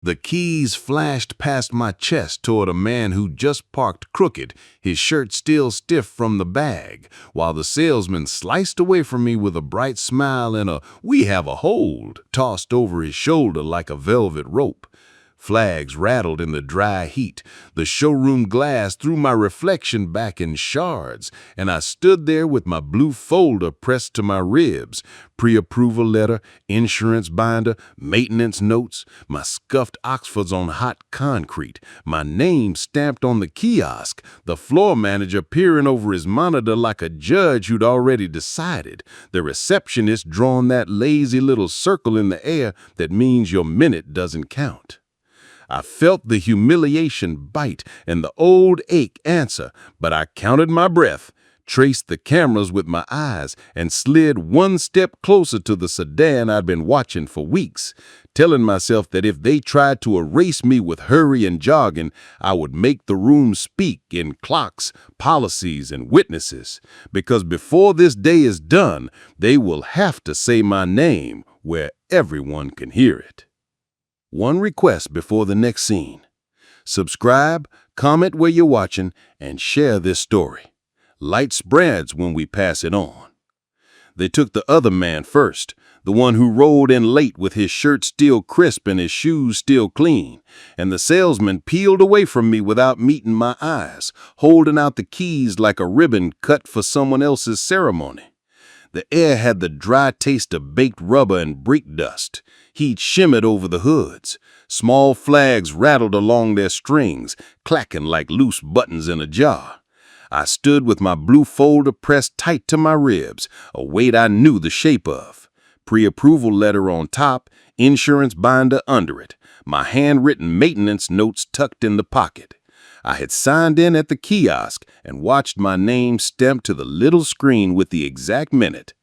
The keys flashed past my chest toward a man who just parked crooked, his shirt still stiff from the bag, while the salesman sliced away from me with a bright smile and a "we have a hold" tossed over his shoulder like a velvet rope. Flags rattled in the dry heat. The showroom glass threw my reflection back in shards, and I stood there with my blue folder pressed to my ribs. Pre-approval letter, insurance binder, maintenance notes, my scuffed Oxfords on hot concrete, my name stamped on the kiosk, the floor manager peering over his monitor like a judge who'd already decided, the receptionist drawing that lazy little circle in the air that means your minute doesn't count. I felt the humiliation bite and the old ache answer, but I counted my breath, traced the cameras with my eyes, and slid one step closer to the sedan I'd been watching for weeks, telling myself that if they tried to erase me with hurry and jargon, I would make the room speak in clocks, policies, and witnesses, because before this day is done, they will have to say my name where everyone can hear it. One request before the next scene. Subscribe, comment where you're watching, and share this story. Light spreads when we pass it on. They took the other man first, the one who rolled in late with his shirt still crisp and his shoes still clean, and the salesman peeled away from me without meeting my eyes, holding out the keys like a ribbon cut for someone else's ceremony. The air had the dry taste of baked rubber and brake dust. Heat shimmered over the hoods. Small flags rattled along their strings, clacking like loose buttons in a jar. I stood with my blue folder pressed tight to my ribs, a weight I knew the shape of. Pre-approval letter on top, insurance binder under it, my handwritten maintenance notes tucked in the pocket. I had signed in at the kiosk and watched my name stamped to the little screen with the exact minute.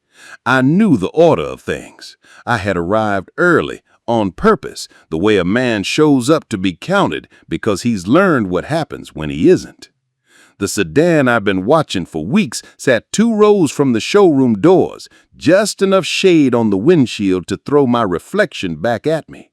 I knew the order of things. I had arrived early, on purpose, the way a man shows up to be counted because he's learned what happens when he isn't. The sedan I've been watching for weeks sat 2 rows from the showroom doors, just enough shade on the windshield to throw my reflection back at me.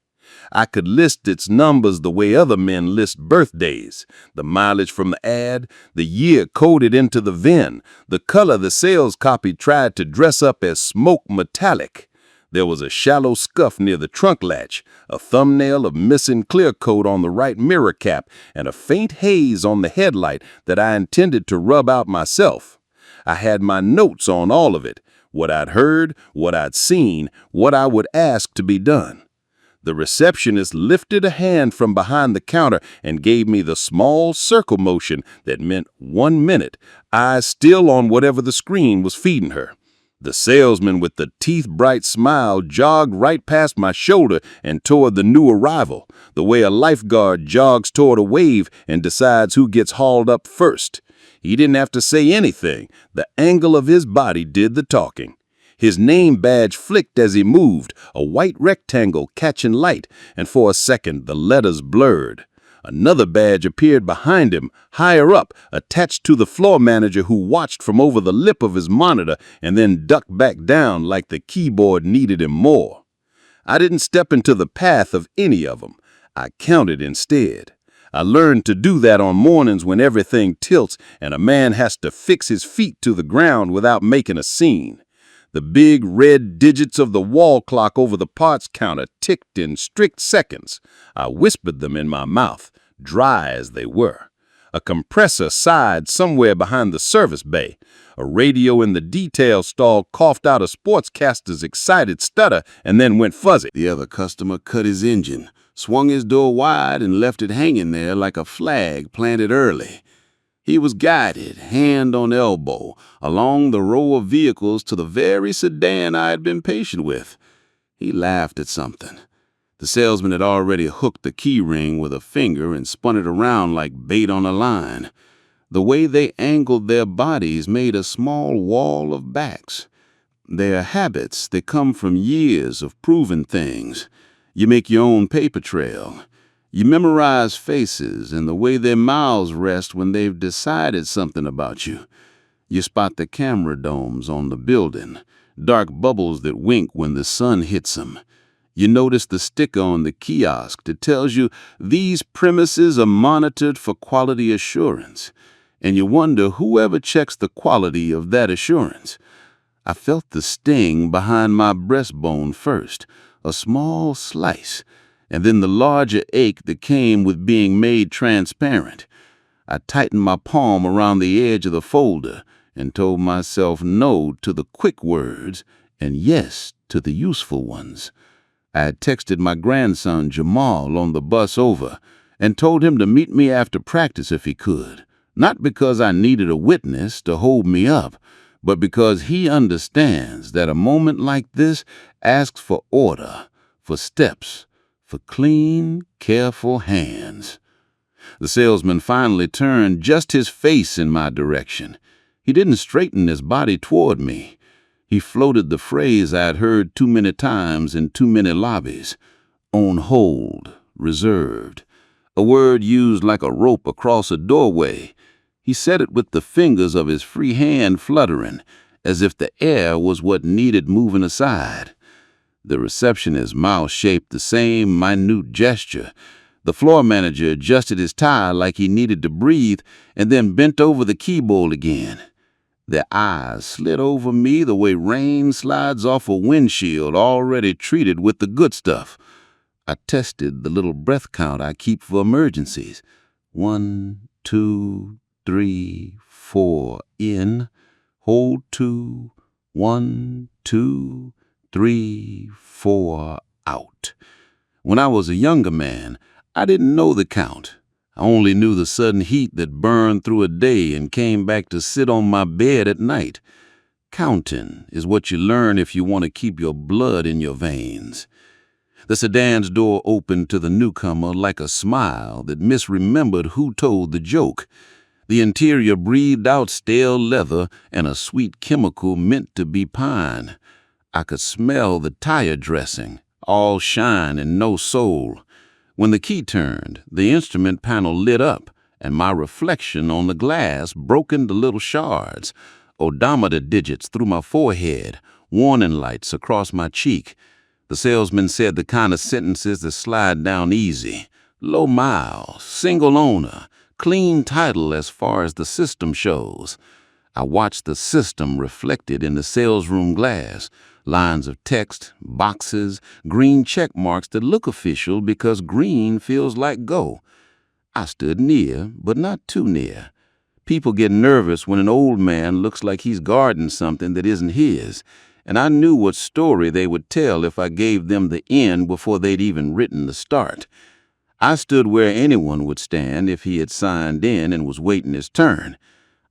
I could list its numbers the way other men list birthdays, the mileage from the ad, the year coded into the VIN, the color the sales copy tried to dress up as smoke metallic. There was a shallow scuff near the trunk latch, a thumbnail of missing clear coat on the right mirror cap, and a faint haze on the headlight that I intended to rub out myself. I had my notes on all of it, what I'd heard, what I'd seen, what I would ask to be done. The receptionist lifted a hand from behind the counter and gave me the small circle motion that meant 1 minute, eyes still on whatever the screen was feeding her. The salesman with the teeth-bright smile jogged right past my shoulder and toward the new arrival, the way a lifeguard jogs toward a wave and decides who gets hauled up first. He didn't have to say anything. The angle of his body did the talking. His name badge flicked as he moved, a white rectangle catching light, and for a second the letters blurred. Another badge appeared behind him, higher up, attached to the floor manager who watched from over the lip of his monitor and then ducked back down like the keyboard needed him more. I didn't step into the path of any of them. I counted instead. I learned to do that on mornings when everything tilts and a man has to fix his feet to the ground without making a scene. The big red digits of the wall clock over the parts counter ticked in strict seconds. I whispered them in my mouth, dry as they were. A compressor sighed somewhere behind the service bay. A radio in the detail stall coughed out a sportscaster's excited stutter and then went fuzzy. The other customer cut his engine, swung his door wide, and left it hanging there like a flag planted early. He was guided, hand on elbow, along the row of vehicles to the very sedan I had been patient with. He laughed at something. The salesman had already hooked the key ring with a finger and spun it around like bait on a line. The way they angled their bodies made a small wall of backs. They are habits that come from years of proving things. You make your own paper trail. You memorize faces and the way their mouths rest when they've decided something about you. You spot the camera domes on the building, dark bubbles that wink when the sun hits them. You notice the sticker on the kiosk that tells you these premises are monitored for quality assurance, and you wonder whoever checks the quality of that assurance. I felt the sting behind my breastbone first, a small slice, and then the larger ache that came with being made transparent. I tightened my palm around the edge of the folder and told myself no to the quick words and yes to the useful ones. I had texted my grandson Jamal on the bus over and told him to meet me after practice if he could, not because I needed a witness to hold me up, but because he understands that a moment like this asks for order, for steps, for clean, careful hands. The salesman finally turned just his face in my direction. He didn't straighten his body toward me. He floated the phrase I had heard too many times in too many lobbies: on hold, reserved, a word used like a rope across a doorway. He said it with the fingers of his free hand fluttering, as if the air was what needed moving aside. The receptionist's mouth shaped the same minute gesture. The floor manager adjusted his tie like he needed to breathe and then bent over the keyboard again. Their eyes slid over me the way rain slides off a windshield already treated with the good stuff. I tested the little breath count I keep for emergencies. 1, 2, 3, 4, in. Hold 2, 1, 2, 3, 4, out. When I was a younger man, I didn't know the count. I only knew the sudden heat that burned through a day and came back to sit on my bed at night. Counting is what you learn if you want to keep your blood in your veins. The sedan's door opened to the newcomer like a smile that misremembered who told the joke. The interior breathed out stale leather and a sweet chemical meant to be pine. I could smell the tire dressing, all shine and no soul. When the key turned, the instrument panel lit up, and my reflection on the glass broke into little shards, odometer digits through my forehead, warning lights across my cheek. The salesman said the kind of sentences that slide down easy: low miles, single owner, clean title as far as the system shows. I watched the system reflected in the sales room glass. Lines of text, boxes, green check marks that look official because green feels like go. I stood near, but not too near. People get nervous when an old man looks like he's guarding something that isn't his, and I knew what story they would tell if I gave them the end before they'd even written the start. I stood where anyone would stand if he had signed in and was waiting his turn.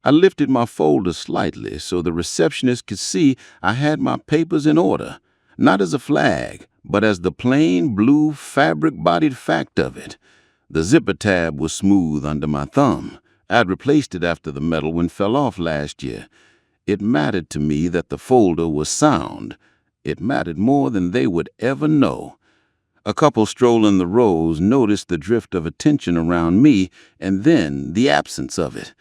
I lifted my folder slightly so the receptionist could see I had my papers in order, not as a flag, but as the plain blue fabric-bodied fact of it. The zipper tab was smooth under my thumb. I'd replaced it after the metal one fell off last year. It mattered to me that the folder was sound. It mattered more than they would ever know. A couple strolling the rows noticed the drift of attention around me and then the absence of it.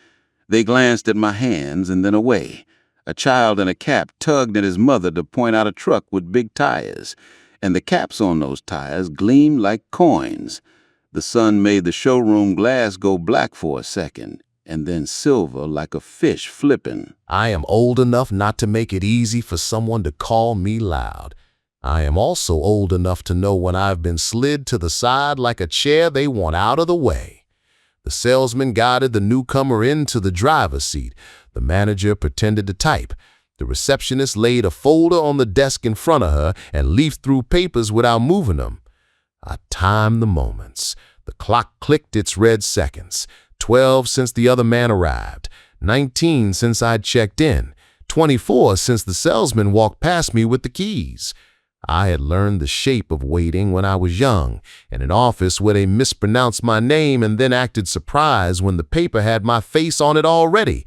They glanced at my hands and then away. A child in a cap tugged at his mother to point out a truck with big tires, and the caps on those tires gleamed like coins. The sun made the showroom glass go black for a second, and then silver like a fish flipping. I am old enough not to make it easy for someone to call me loud. I am also old enough to know when I've been slid to the side like a chair they want out of the way. The salesman guided the newcomer into the driver's seat. The manager pretended to type. The receptionist laid a folder on the desk in front of her and leafed through papers without moving them. I timed the moments. The clock clicked its red seconds. 12 since the other man arrived. 19 since I'd checked in. 24 since the salesman walked past me with the keys. I had learned the shape of waiting when I was young, in an office where they mispronounced my name and then acted surprised when the paper had my face on it already.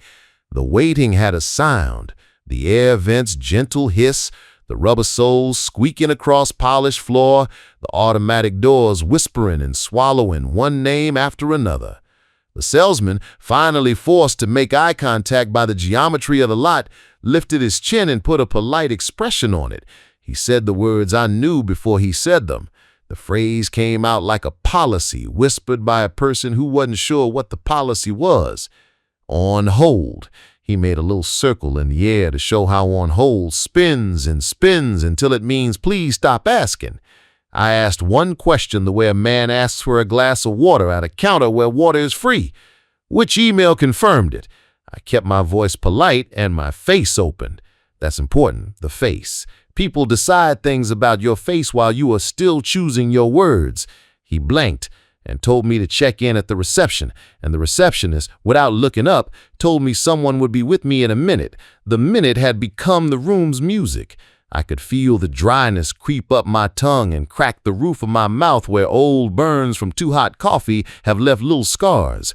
The waiting had a sound, the air vents' gentle hiss, the rubber soles squeaking across polished floor, the automatic doors whispering and swallowing one name after another. The salesman, finally forced to make eye contact by the geometry of the lot, lifted his chin and put a polite expression on it. He said the words I knew before he said them. The phrase came out like a policy whispered by a person who wasn't sure what the policy was. On hold. He made a little circle in the air to show how on hold spins and spins until it means please stop asking. I asked one question the way a man asks for a glass of water at a counter where water is free. Which email confirmed it? I kept my voice polite and my face open. That's important, the face. People decide things about your face while you are still choosing your words. He blinked and told me to check in at the reception, and the receptionist, without looking up, told me someone would be with me in a minute. The minute had become the room's music. I could feel the dryness creep up my tongue and crack the roof of my mouth where old burns from too hot coffee have left little scars.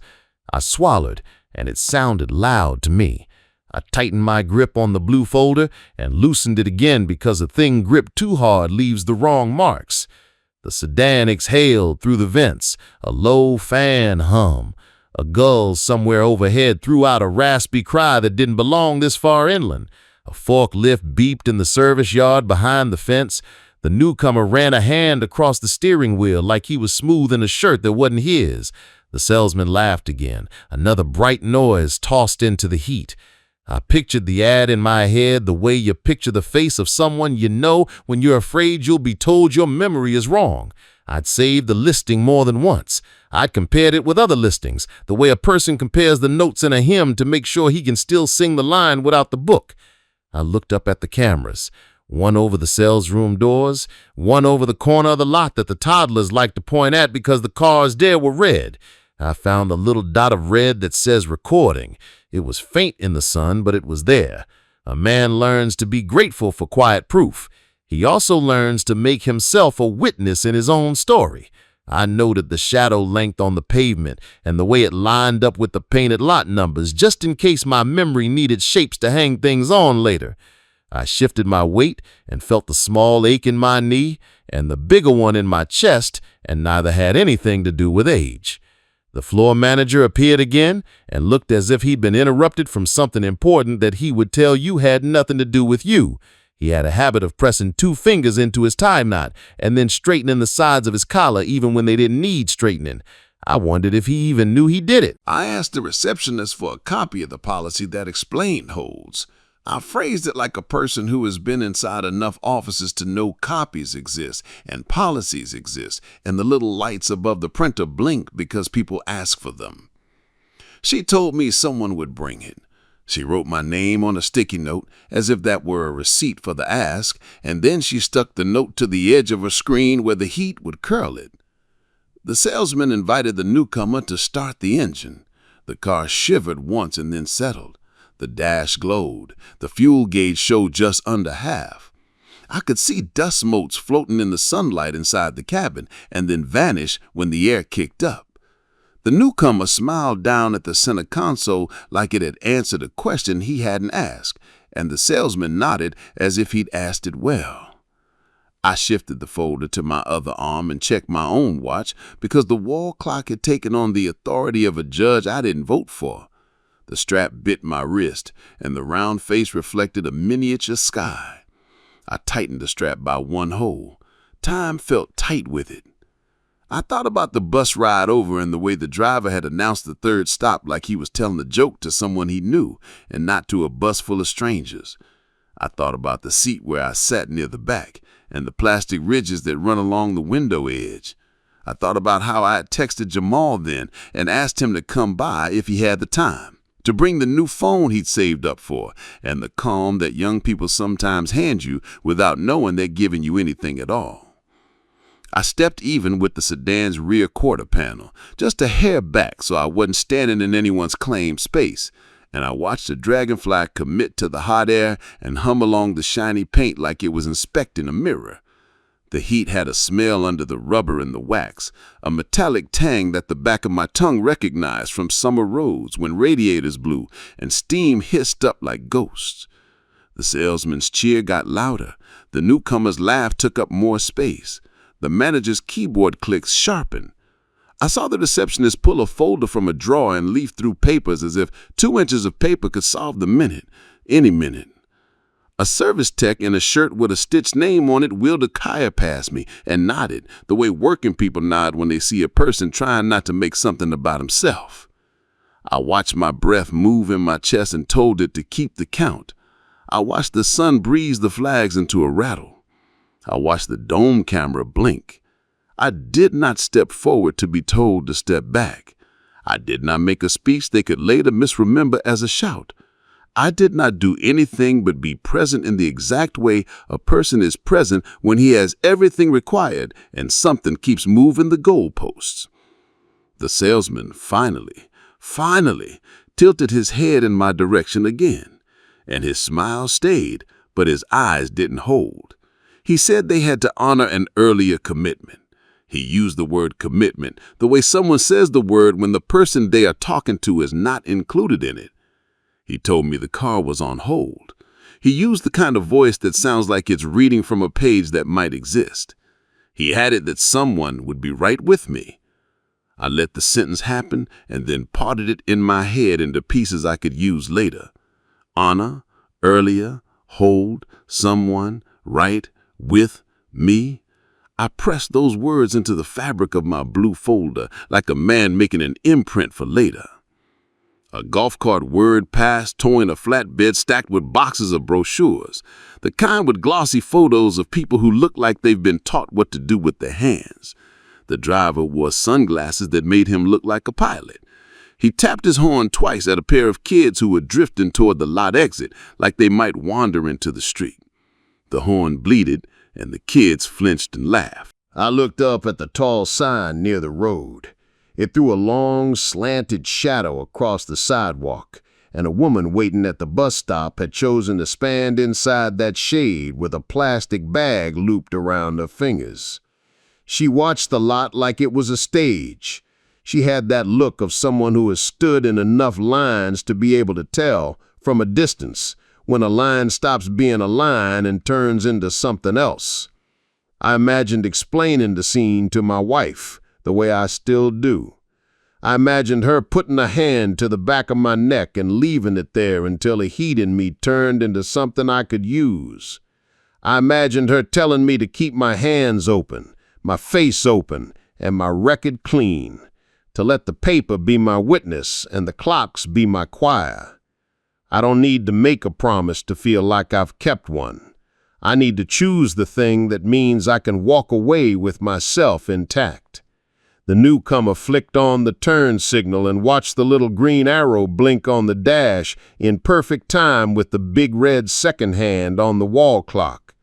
I swallowed, and it sounded loud to me. I tightened my grip on the blue folder and loosened it again because a thing gripped too hard leaves the wrong marks. The sedan exhaled through the vents, a low fan hum. A gull somewhere overhead threw out a raspy cry that didn't belong this far inland. A forklift beeped in the service yard behind the fence. The newcomer ran a hand across the steering wheel like he was smoothing a shirt that wasn't his. The salesman laughed again. Another bright noise tossed into the heat. I pictured the ad in my head the way you picture the face of someone you know when you're afraid you'll be told your memory is wrong. I'd saved the listing more than once. I'd compared it with other listings, the way a person compares the notes in a hymn to make sure he can still sing the line without the book. I looked up at the cameras, one over the sales room doors, one over the corner of the lot that the toddlers like to point at because the cars there were red. I found a little dot of red that says recording. It was faint in the sun, but it was there. A man learns to be grateful for quiet proof. He also learns to make himself a witness in his own story. I noted the shadow length on the pavement and the way it lined up with the painted lot numbers, just in case my memory needed shapes to hang things on later. I shifted my weight and felt the small ache in my knee and the bigger one in my chest, and neither had anything to do with age. The floor manager appeared again and looked as if he'd been interrupted from something important that he would tell you had nothing to do with you. He had a habit of pressing 2 fingers into his tie knot and then straightening the sides of his collar even when they didn't need straightening. I wondered if he even knew he did it. I asked the receptionist for a copy of the policy that explained holds. I phrased it like a person who has been inside enough offices to know copies exist and policies exist, and the little lights above the printer blink because people ask for them. She told me someone would bring it. She wrote my name on a sticky note as if that were a receipt for the ask, and then she stuck the note to the edge of a screen where the heat would curl it. The salesman invited the newcomer to start the engine. The car shivered once and then settled. The dash glowed. The fuel gauge showed just under half. I could see dust motes floating in the sunlight inside the cabin and then vanish when the air kicked up. The newcomer smiled down at the center console like it had answered a question he hadn't asked, and the salesman nodded as if he'd asked it well. I shifted the folder to my other arm and checked my own watch because the wall clock had taken on the authority of a judge I didn't vote for. The strap bit my wrist, and the round face reflected a miniature sky. I tightened the strap by one hole. Time felt tight with it. I thought about the bus ride over and the way the driver had announced the third stop like he was telling a joke to someone he knew and not to a bus full of strangers. I thought about the seat where I sat near the back and the plastic ridges that run along the window edge. I thought about how I had texted Jamal then and asked him to come by if he had the time, to bring the new phone he'd saved up for, and the calm that young people sometimes hand you without knowing they're giving you anything at all. I stepped even with the sedan's rear quarter panel, just a hair back so I wasn't standing in anyone's claimed space, and I watched the dragonfly commit to the hot air and hum along the shiny paint like it was inspecting a mirror. The heat had a smell under the rubber and the wax, a metallic tang that the back of my tongue recognized from summer roads when radiators blew and steam hissed up like ghosts. The salesman's cheer got louder. The newcomer's laugh took up more space. The manager's keyboard clicks sharpened. I saw the receptionist pull a folder from a drawer and leaf through papers as if 2 inches of paper could solve the minute, any minute. A service tech in a shirt with a stitched name on it wheeled a kayak past me and nodded, the way working people nod when they see a person trying not to make something about himself. I watched my breath move in my chest and told it to keep the count. I watched the sun breeze the flags into a rattle. I watched the dome camera blink. I did not step forward to be told to step back. I did not make a speech they could later misremember as a shout. I did not do anything but be present in the exact way a person is present when he has everything required and something keeps moving the goalposts. The salesman finally tilted his head in my direction again, and his smile stayed, but his eyes didn't hold. He said they had to honor an earlier commitment. He used the word commitment, the way someone says the word when the person they are talking to is not included in it. He told me the car was on hold. He used the kind of voice that sounds like it's reading from a page that might exist. He added that someone would be right with me. I let the sentence happen and then parted it in my head into pieces I could use later. Honor, earlier, hold, someone, right, with, me. I pressed those words into the fabric of my blue folder like a man making an imprint for later. A golf cart whirred past, towing a flatbed stacked with boxes of brochures, the kind with glossy photos of people who look like they've been taught what to do with their hands. The driver wore sunglasses that made him look like a pilot. He tapped his horn twice at a pair of kids who were drifting toward the lot exit like they might wander into the street. The horn bleated, and the kids flinched and laughed. I looked up at the tall sign near the road. It threw a long, slanted shadow across the sidewalk, and a woman waiting at the bus stop had chosen to stand inside that shade with a plastic bag looped around her fingers. She watched the lot like it was a stage. She had that look of someone who has stood in enough lines to be able to tell, from a distance, when a line stops being a line and turns into something else. I imagined explaining the scene to my wife, the way I still do. I imagined her putting a hand to the back of my neck and leaving it there until the heat in me turned into something I could use. I imagined her telling me to keep my hands open, my face open, and my record clean, to let the paper be my witness and the clocks be my choir. I don't need to make a promise to feel like I've kept one. I need to choose the thing that means I can walk away with myself intact. The newcomer flicked on the turn signal and watched the little green arrow blink on the dash in perfect time with the big red second hand on the wall clock.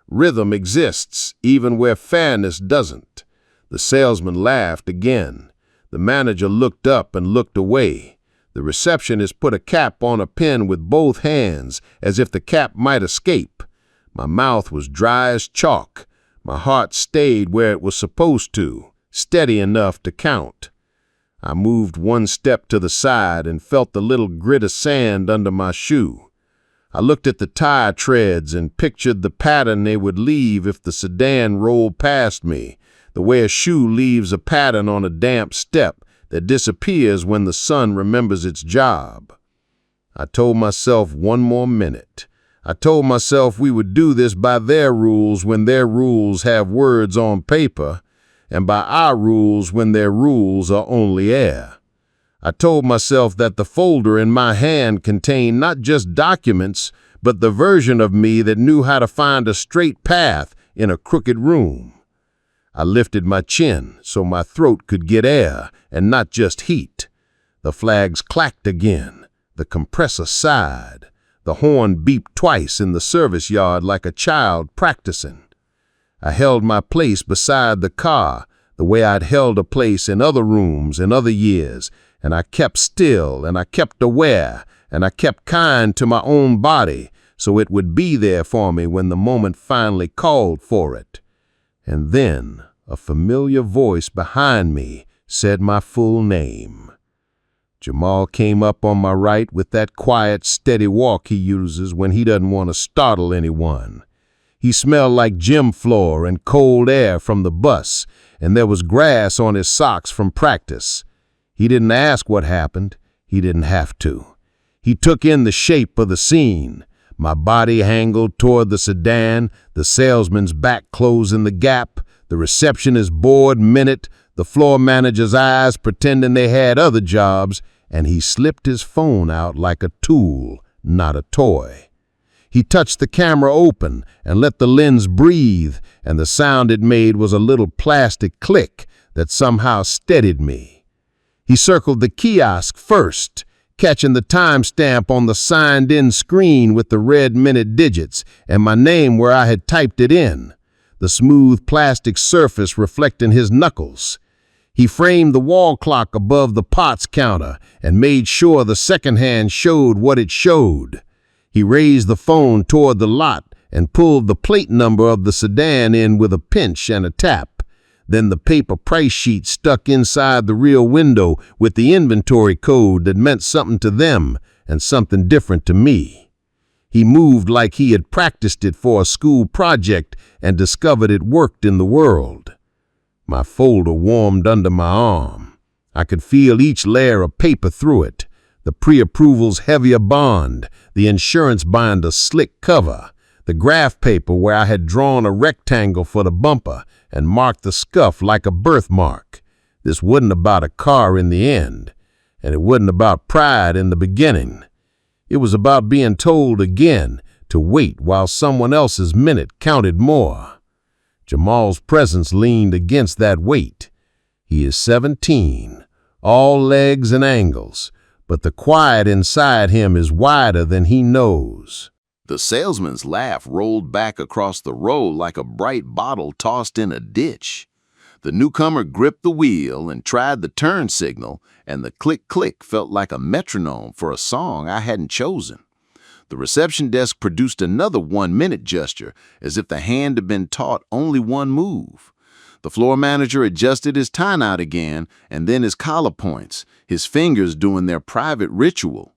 Rhythm exists even where fairness doesn't. The salesman laughed again. The manager looked up and looked away. The receptionist put a cap on a pen with both hands as if the cap might escape. My mouth was dry as chalk. My heart stayed where it was supposed to, steady enough to count. I moved one step to the side and felt the little grit of sand under my shoe. I looked at the tire treads and pictured the pattern they would leave if the sedan rolled past me, the way a shoe leaves a pattern on a damp step that disappears when the sun remembers its job. I told myself one more minute. I told myself we would do this by their rules when their rules have words on paper, and by our rules when their rules are only air. I told myself that the folder in my hand contained not just documents, but the version of me that knew how to find a straight path in a crooked room. I lifted my chin so my throat could get air and not just heat. The flags clacked again. The compressor sighed. The horn beeped twice in the service yard like a child practicing. I held my place beside the car, the way I'd held a place in other rooms in other years, and I kept still, and I kept aware, and I kept kind to my own body, so it would be there for me when the moment finally called for it. And then a familiar voice behind me said my full name. Jamal came up on my right with that quiet, steady walk he uses when he doesn't want to startle anyone. He smelled like gym floor and cold air from the bus, and there was grass on his socks from practice. He didn't ask what happened. He didn't have to. He took in the shape of the scene. my body angled toward the sedan, the salesman's back closing the gap, the receptionist's bored minute, the floor manager's eyes pretending they had other jobs, and he slipped his phone out like a tool, not a toy. He touched the camera open and let the lens breathe, and the sound it made was a little plastic click that somehow steadied me. He circled the kiosk first, catching the timestamp on the signed-in screen with the red minute digits and my name where I had typed it in, the smooth plastic surface reflecting his knuckles. He framed the wall clock above the pots counter and made sure the second hand showed what it showed. He raised the phone toward the lot and pulled the plate number of the sedan in with a pinch and a tap. Then the paper price sheet stuck inside the rear window with the inventory code that meant something to them and something different to me. He moved like he had practiced it for a school project and discovered it worked in the world. My folder warmed under my arm. I could feel each layer of paper through it, the pre-approval's heavier bond, the insurance binder's slick cover, the graph paper where I had drawn a rectangle for the bumper and marked the scuff like a birthmark. This wasn't about a car in the end, and it wasn't about pride in the beginning. It was about being told again to wait while someone else's minute counted more. Jamal's presence leaned against that weight. He is 17, all legs and angles, but the quiet inside him is wider than he knows. The salesman's laugh rolled back across the road like a bright bottle tossed in a ditch. The newcomer gripped the wheel and tried the turn signal, and the click-click felt like a metronome for a song I hadn't chosen. The reception desk produced another 1-minute gesture, as if the hand had been taught only one move. The floor manager adjusted his tie-knot again, and then his collar points, his fingers doing their private ritual.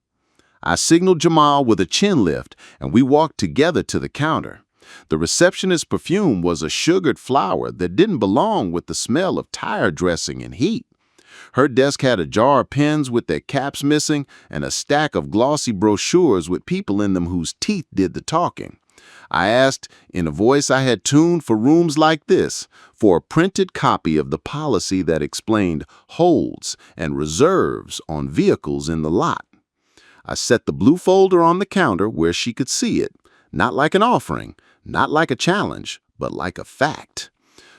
I signaled Jamal with a chin lift, and we walked together to the counter. The receptionist's perfume was a sugared flower that didn't belong with the smell of tire dressing and heat. Her desk had a jar of pens with their caps missing and a stack of glossy brochures with people in them whose teeth did the talking. I asked, in a voice I had tuned for rooms like this, for a printed copy of the policy that explained holds and reserves on vehicles in the lot. I set the blue folder on the counter where she could see it, not like an offering, not like a challenge, but like a fact.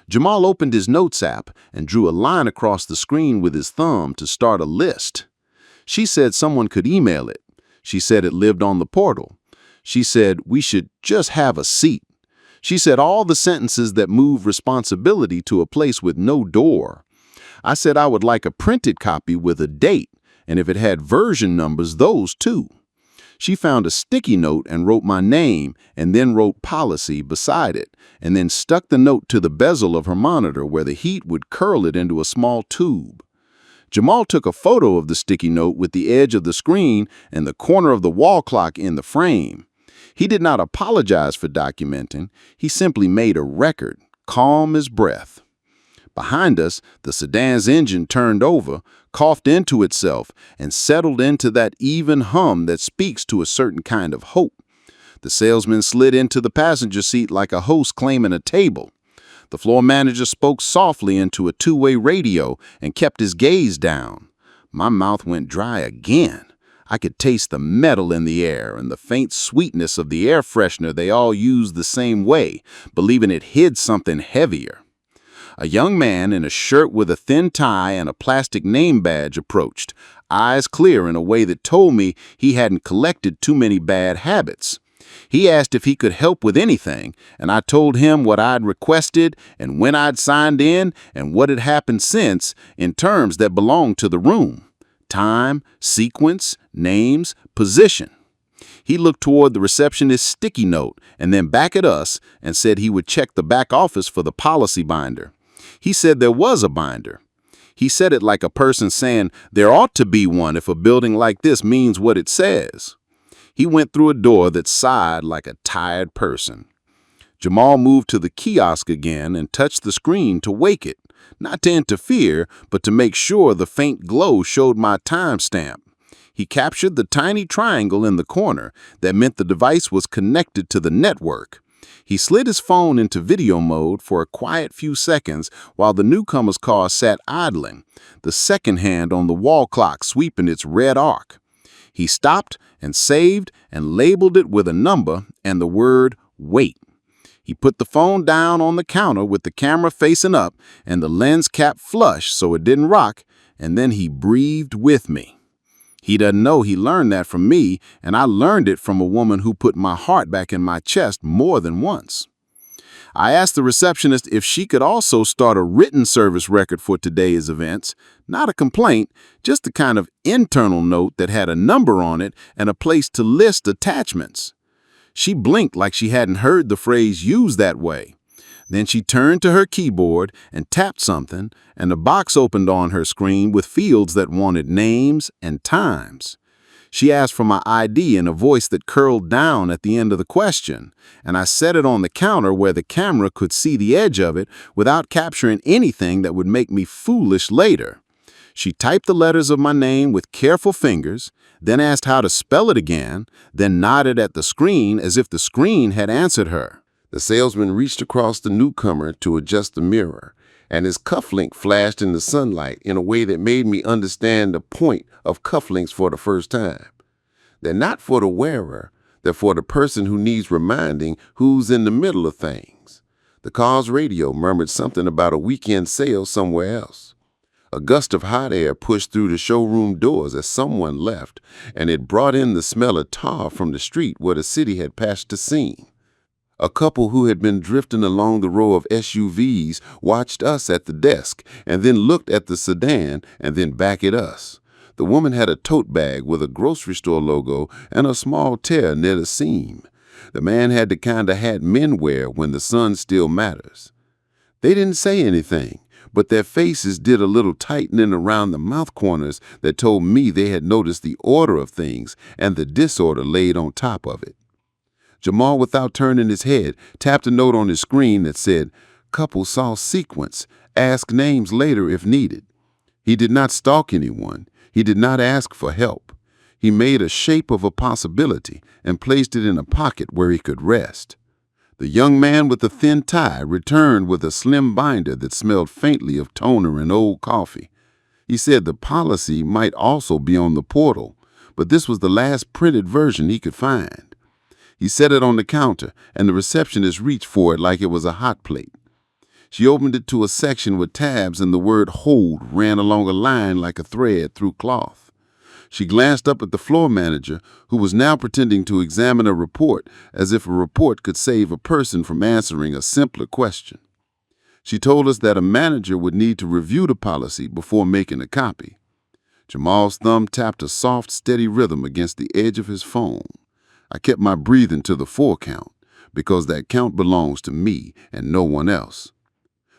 Jamal opened his notes app and drew a line across the screen with his thumb to start a list. She said someone could email it. She said it lived on the portal. She said we should just have a seat. She said all the sentences that move responsibility to a place with no door. I said I would like a printed copy with a date, and if it had version numbers, those too. She found a sticky note and wrote my name, and then wrote policy beside it, and then stuck the note to the bezel of her monitor where the heat would curl it into a small tube. Jamal took a photo of the sticky note with the edge of the screen and the corner of the wall clock in the frame. He did not apologize for documenting. He simply made a record, calm as breath. Behind us, the sedan's engine turned over, coughed into itself, and settled into that even hum that speaks to a certain kind of hope. The salesman slid into the passenger seat like a host claiming a table. The floor manager spoke softly into a two-way radio and kept his gaze down. My mouth went dry again. I could taste the metal in the air and the faint sweetness of the air freshener they all used the same way, believing it hid something heavier. A young man in a shirt with a thin tie and a plastic name badge approached, eyes clear in a way that told me he hadn't collected too many bad habits. He asked if he could help with anything, and I told him what I'd requested and when I'd signed in and what had happened since in terms that belonged to the room: time, sequence, names, position. He looked toward the receptionist's sticky note and then back at us and said he would check the back office for the policy binder. He said there was a binder. He said it like a person saying there ought to be one if a building like this means what it says. He went through a door that sighed like a tired person. Jamal moved to the kiosk again and touched the screen to wake it, not to interfere, but to make sure the faint glow showed my timestamp. He captured the tiny triangle in the corner that meant the device was connected to the network. He slid his phone into video mode for a quiet few seconds while the newcomer's car sat idling, the second hand on the wall clock sweeping its red arc. He stopped and saved and labeled it with a number and the word wait. He put the phone down on the counter with the camera facing up and the lens cap flush so it didn't rock, and then he breathed with me. He doesn't know he learned that from me, and I learned it from a woman who put my heart back in my chest more than once. I asked the receptionist if she could also start a written service record for today's events, not a complaint, just a kind of internal note that had a number on it and a place to list attachments. She blinked like she hadn't heard the phrase used that way. Then she turned to her keyboard and tapped something, and a box opened on her screen with fields that wanted names and times. She asked for my ID in a voice that curled down at the end of the question, and I set it on the counter where the camera could see the edge of it without capturing anything that would make me foolish later. She typed the letters of my name with careful fingers, then asked how to spell it again, then nodded at the screen as if the screen had answered her. The salesman reached across the newcomer to adjust the mirror, and his cufflink flashed in the sunlight in a way that made me understand the point of cufflinks for the first time. They're not for the wearer, they're for the person who needs reminding who's in the middle of things. The car's radio murmured something about a weekend sale somewhere else. A gust of hot air pushed through the showroom doors as someone left, and it brought in the smell of tar from the street where the city had patched a seam. A couple who had been drifting along the row of SUVs watched us at the desk and then looked at the sedan and then back at us. The woman had a tote bag with a grocery store logo and a small tear near the seam. The man had the kind of hat men wear when the sun still matters. They didn't say anything, but their faces did a little tightening around the mouth corners that told me they had noticed the order of things and the disorder laid on top of it. Jamal, without turning his head, tapped a note on his screen that said, "Couple saw sequence. Ask names later if needed." He did not stalk anyone. He did not ask for help. He made a shape of a possibility and placed it in a pocket where he could rest. The young man with the thin tie returned with a slim binder that smelled faintly of toner and old coffee. He said the policy might also be on the portal, but this was the last printed version he could find. He set it on the counter, and the receptionist reached for it like it was a hot plate. She opened it to a section with tabs, and the word hold ran along a line like a thread through cloth. She glanced up at the floor manager, who was now pretending to examine a report as if a report could save a person from answering a simpler question. She told us that a manager would need to review the policy before making a copy. Jamal's thumb tapped a soft, steady rhythm against the edge of his phone. I kept my breathing to the 4 count, because that count belongs to me and no one else.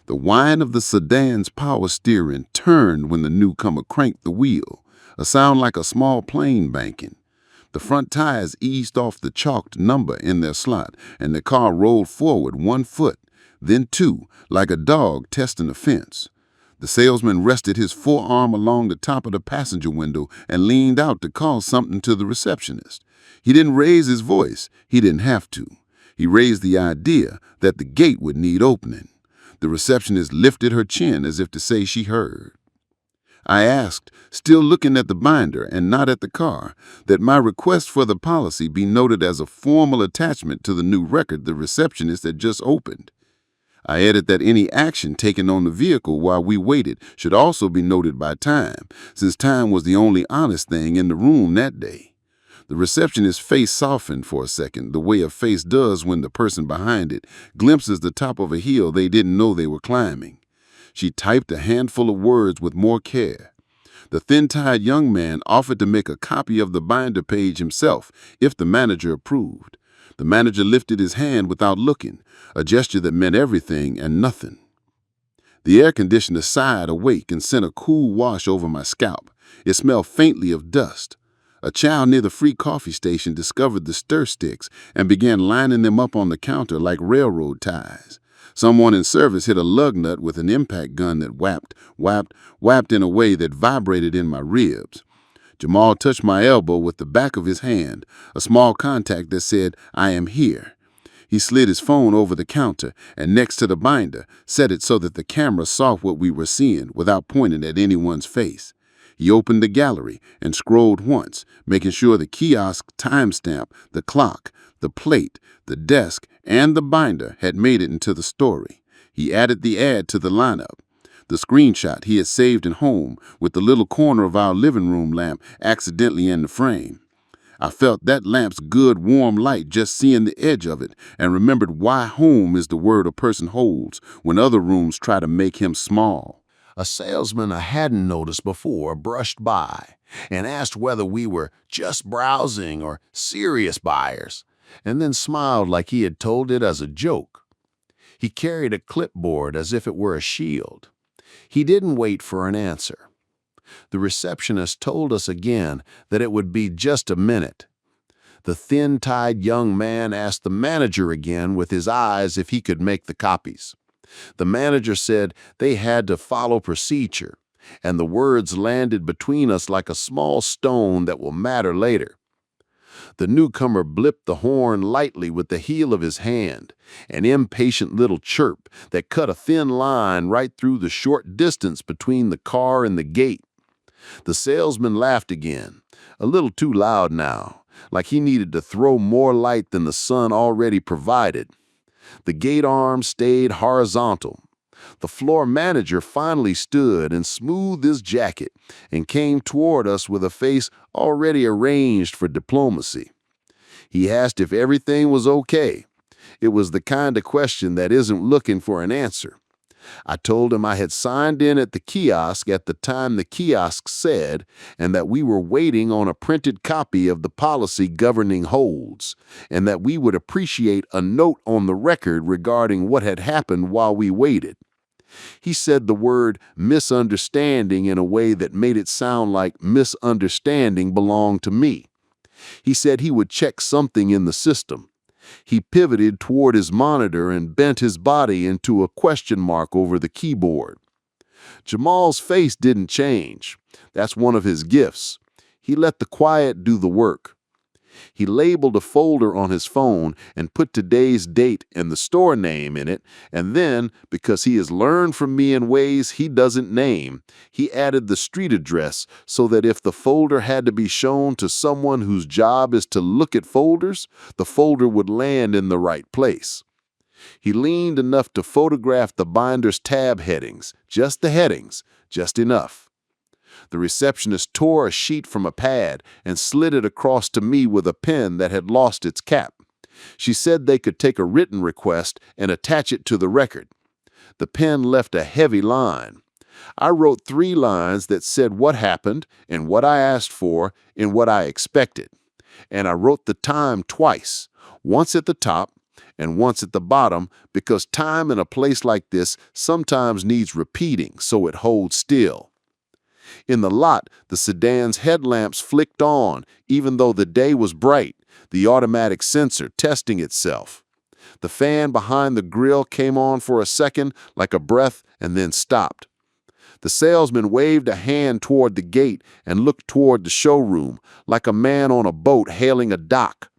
The whine of the sedan's power steering turned when the newcomer cranked the wheel, a sound like a small plane banking. The front tires eased off the chalked number in their slot, and the car rolled forward 1 foot, then 2, like a dog testing a fence. The salesman rested his forearm along the top of the passenger window and leaned out to call something to the receptionist. He didn't raise his voice. He didn't have to. He raised the idea that the gate would need opening. The receptionist lifted her chin as if to say she heard. I asked, still looking at the binder and not at the car, that my request for the policy be noted as a formal attachment to the new record the receptionist had just opened. I added that any action taken on the vehicle while we waited should also be noted by time, since time was the only honest thing in the room that day. The receptionist's face softened for a second, the way a face does when the person behind it glimpses the top of a hill they didn't know they were climbing. She typed a handful of words with more care. The thin-tied young man offered to make a copy of the binder page himself if the manager approved. The manager lifted his hand without looking, a gesture that meant everything and nothing. The air conditioner sighed awake and sent a cool wash over my scalp. It smelled faintly of dust. A child near the free coffee station discovered the stir sticks and began lining them up on the counter like railroad ties. Someone in service hit a lug nut with an impact gun that whapped in a way that vibrated in my ribs. Jamal touched my elbow with the back of his hand, a small contact that said, "I am here." He slid his phone over the counter and next to the binder, set it so that the camera saw what we were seeing without pointing at anyone's face. He opened the gallery and scrolled once, making sure the kiosk timestamp, the clock, the plate, the desk, and the binder had made it into the story. He added the ad to the lineup. The screenshot he had saved at home with the little corner of our living room lamp accidentally in the frame. I felt that lamp's good warm light just seeing the edge of it and remembered why home is the word a person holds when other rooms try to make him small. A salesman I hadn't noticed before brushed by and asked whether we were just browsing or serious buyers, and then smiled like he had told it as a joke. He carried a clipboard as if it were a shield. He didn't wait for an answer. The receptionist told us again that it would be just a minute. The thin-tied young man asked the manager again with his eyes if he could make the copies. The manager said they had to follow procedure, and the words landed between us like a small stone that will matter later. The newcomer blipped the horn lightly with the heel of his hand, an impatient little chirp that cut a thin line right through the short distance between the car and the gate. The salesman laughed again, a little too loud now, like he needed to throw more light than the sun already provided. The gate arm stayed horizontal. The floor manager finally stood and smoothed his jacket and came toward us with a face already arranged for diplomacy. He asked if everything was okay. It was the kind of question that isn't looking for an answer. I told him I had signed in at the kiosk at the time the kiosk said, and that we were waiting on a printed copy of the policy governing holds, and that we would appreciate a note on the record regarding what had happened while we waited. He said the word misunderstanding in a way that made it sound like misunderstanding belonged to me. He said he would check something in the system. He pivoted toward his monitor and bent his body into a question mark over the keyboard. Jamal's face didn't change. That's one of his gifts. He let the quiet do the work. He labeled a folder on his phone and put today's date and the store name in it, and then, because he has learned from me in ways he doesn't name, he added the street address so that if the folder had to be shown to someone whose job is to look at folders, the folder would land in the right place. He leaned enough to photograph the binder's tab headings, just the headings, just enough. The receptionist tore a sheet from a pad and slid it across to me with a pen that had lost its cap. She said they could take a written request and attach it to the record. The pen left a heavy line. I wrote 3 lines that said what happened and what I asked for and what I expected. And I wrote the time twice, once at the top and once at the bottom, because time in a place like this sometimes needs repeating so it holds still. In the lot, the sedan's headlamps flicked on, even though the day was bright, the automatic sensor testing itself. The fan behind the grill came on for a second, like a breath, and then stopped. The salesman waved a hand toward the gate and looked toward the showroom, like a man on a boat hailing a dock.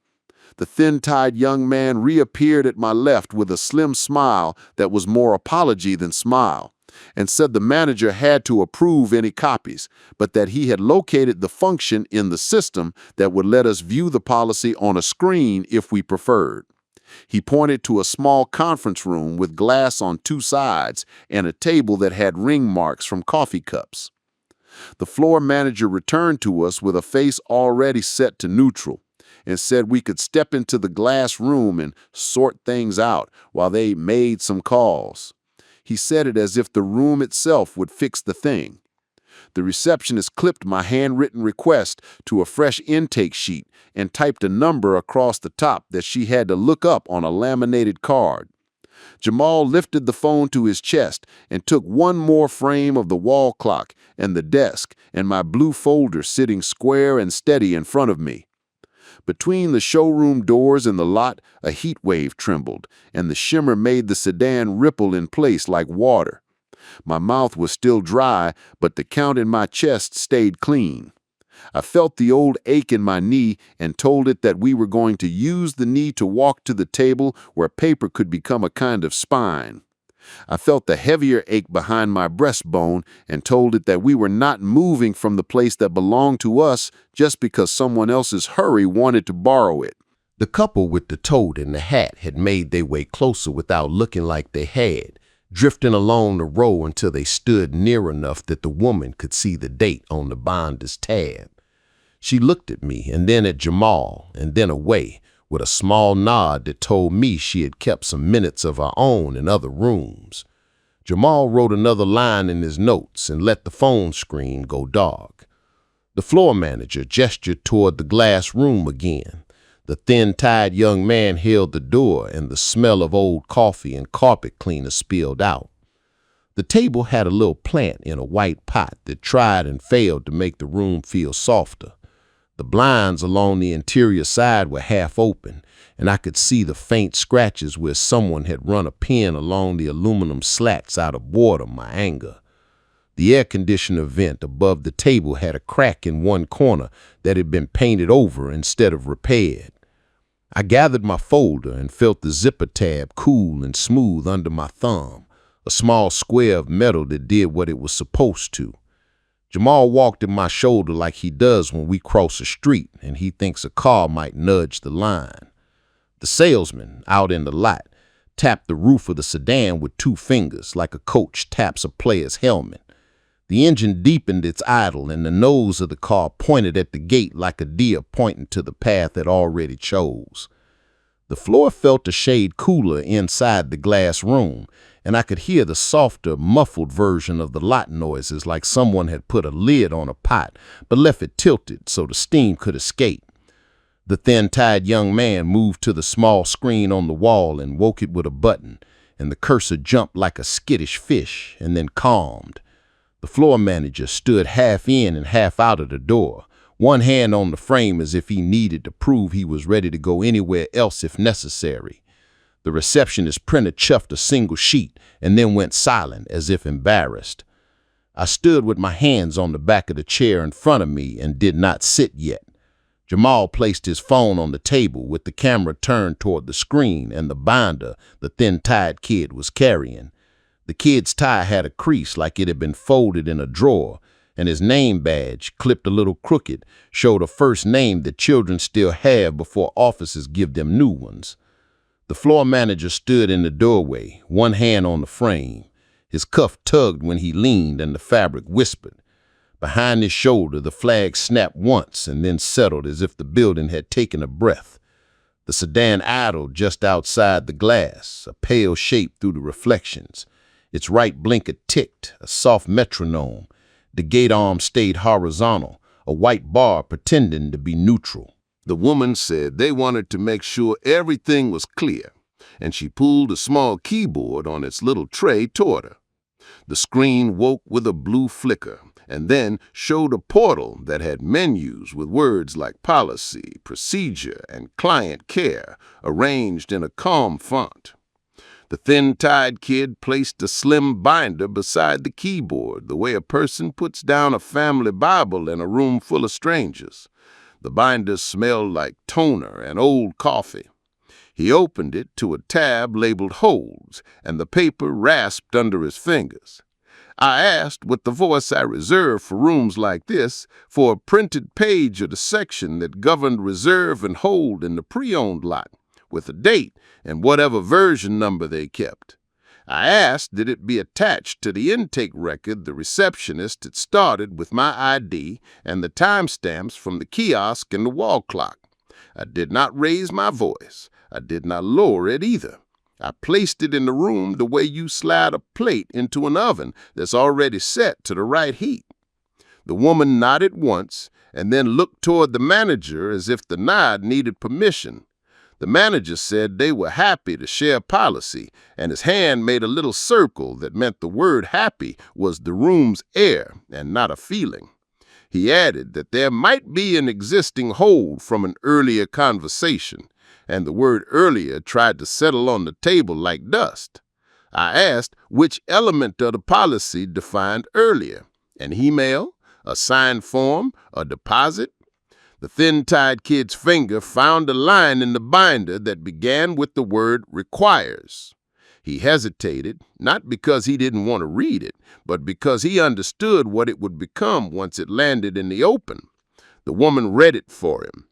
The thin-tied young man reappeared at my left with a slim smile that was more apology than smile, and said the manager had to approve any copies, but that he had located the function in the system that would let us view the policy on a screen if we preferred. He pointed to a small conference room with glass on 2 sides and a table that had ring marks from coffee cups. The floor manager returned to us with a face already set to neutral and said we could step into the glass room and sort things out while they made some calls. He said it as if the room itself would fix the thing. The receptionist clipped my handwritten request to a fresh intake sheet and typed a number across the top that she had to look up on a laminated card. Jamal lifted the phone to his chest and took one more frame of the wall clock and the desk and my blue folder sitting square and steady in front of me. Between the showroom doors and the lot, a heat wave trembled, and the shimmer made the sedan ripple in place like water. My mouth was still dry, but the count in my chest stayed clean. I felt the old ache in my knee and told it that we were going to use the knee to walk to the table where paper could become a kind of spine. I felt the heavier ache behind my breastbone and told it that we were not moving from the place that belonged to us just because someone else's hurry wanted to borrow it. The couple with the toad and the hat had made their way closer without looking like they had, drifting along the row until they stood near enough that the woman could see the date on the binder's tab. She looked at me and then at Jamal and then away with a small nod that told me she had kept some minutes of her own in other rooms. Jamal wrote another line in his notes and let the phone screen go dark. The floor manager gestured toward the glass room again. The thin-tied young man held the door and the smell of old coffee and carpet cleaner spilled out. The table had a little plant in a white pot that tried and failed to make the room feel softer. The blinds along the interior side were half open, and I could see the faint scratches where someone had run a pen along the aluminum slats out of boredom or anger. The air conditioner vent above the table had a crack in one corner that had been painted over instead of repaired. I gathered my folder and felt the zipper tab cool and smooth under my thumb, a small square of metal that did what it was supposed to. Jamal walked at my shoulder like he does when we cross a street and he thinks a car might nudge the line. The salesman, out in the lot, tapped the roof of the sedan with 2 fingers like a coach taps a player's helmet. The engine deepened its idle and the nose of the car pointed at the gate like a deer pointing to the path it already chose. The floor felt a shade cooler inside the glass room, and I could hear the softer, muffled version of the lot noises like someone had put a lid on a pot but left it tilted so the steam could escape. The thin-tied young man moved to the small screen on the wall and woke it with a button, and the cursor jumped like a skittish fish and then calmed. The floor manager stood half in and half out of the door, one hand on the frame as if he needed to prove he was ready to go anywhere else if necessary. The receptionist printer chuffed a single sheet and then went silent as if embarrassed. I stood with my hands on the back of the chair in front of me and did not sit yet. Jamal placed his phone on the table with the camera turned toward the screen and the binder the thin-tied kid was carrying. The kid's tie had a crease like it had been folded in a drawer, and his name badge, clipped a little crooked, showed a first name that children still have before offices give them new ones. The floor manager stood in the doorway, one hand on the frame. His cuff tugged when he leaned and the fabric whispered. Behind his shoulder, the flag snapped once and then settled as if the building had taken a breath. The sedan idled just outside the glass, a pale shape through the reflections. Its right blinker ticked, a soft metronome. The gate arm stayed horizontal, a white bar pretending to be neutral. The woman said they wanted to make sure everything was clear, and she pulled a small keyboard on its little tray toward her. The screen woke with a blue flicker, and then showed a portal that had menus with words like policy, procedure, and client care arranged in a calm font. The thin-tied kid placed a slim binder beside the keyboard, the way a person puts down a family Bible in a room full of strangers. The binder smelled like toner and old coffee. He opened it to a tab labeled Holds, and the paper rasped under his fingers. I asked, with the voice I reserve for rooms like this, for a printed page of the section that governed reserve and hold in the pre-owned lot, with a date and whatever version number they kept. I asked that it be attached to the intake record the receptionist had started with my ID and the timestamps from the kiosk and the wall clock. I did not raise my voice. I did not lower it either. I placed it in the room the way you slide a plate into an oven that's already set to the right heat. The woman nodded once and then looked toward the manager as if the nod needed permission. The manager said they were happy to share policy, and his hand made a little circle that meant the word happy was the room's air and not a feeling. He added that there might be an existing hold from an earlier conversation, and the word earlier tried to settle on the table like dust. I asked which element of the policy defined earlier, an email, A signed form? A deposit? The thin-tied kid's finger found a line in the binder that began with the word requires. He hesitated, not because he didn't want to read it, but because he understood what it would become once it landed in the open. The woman read it for him.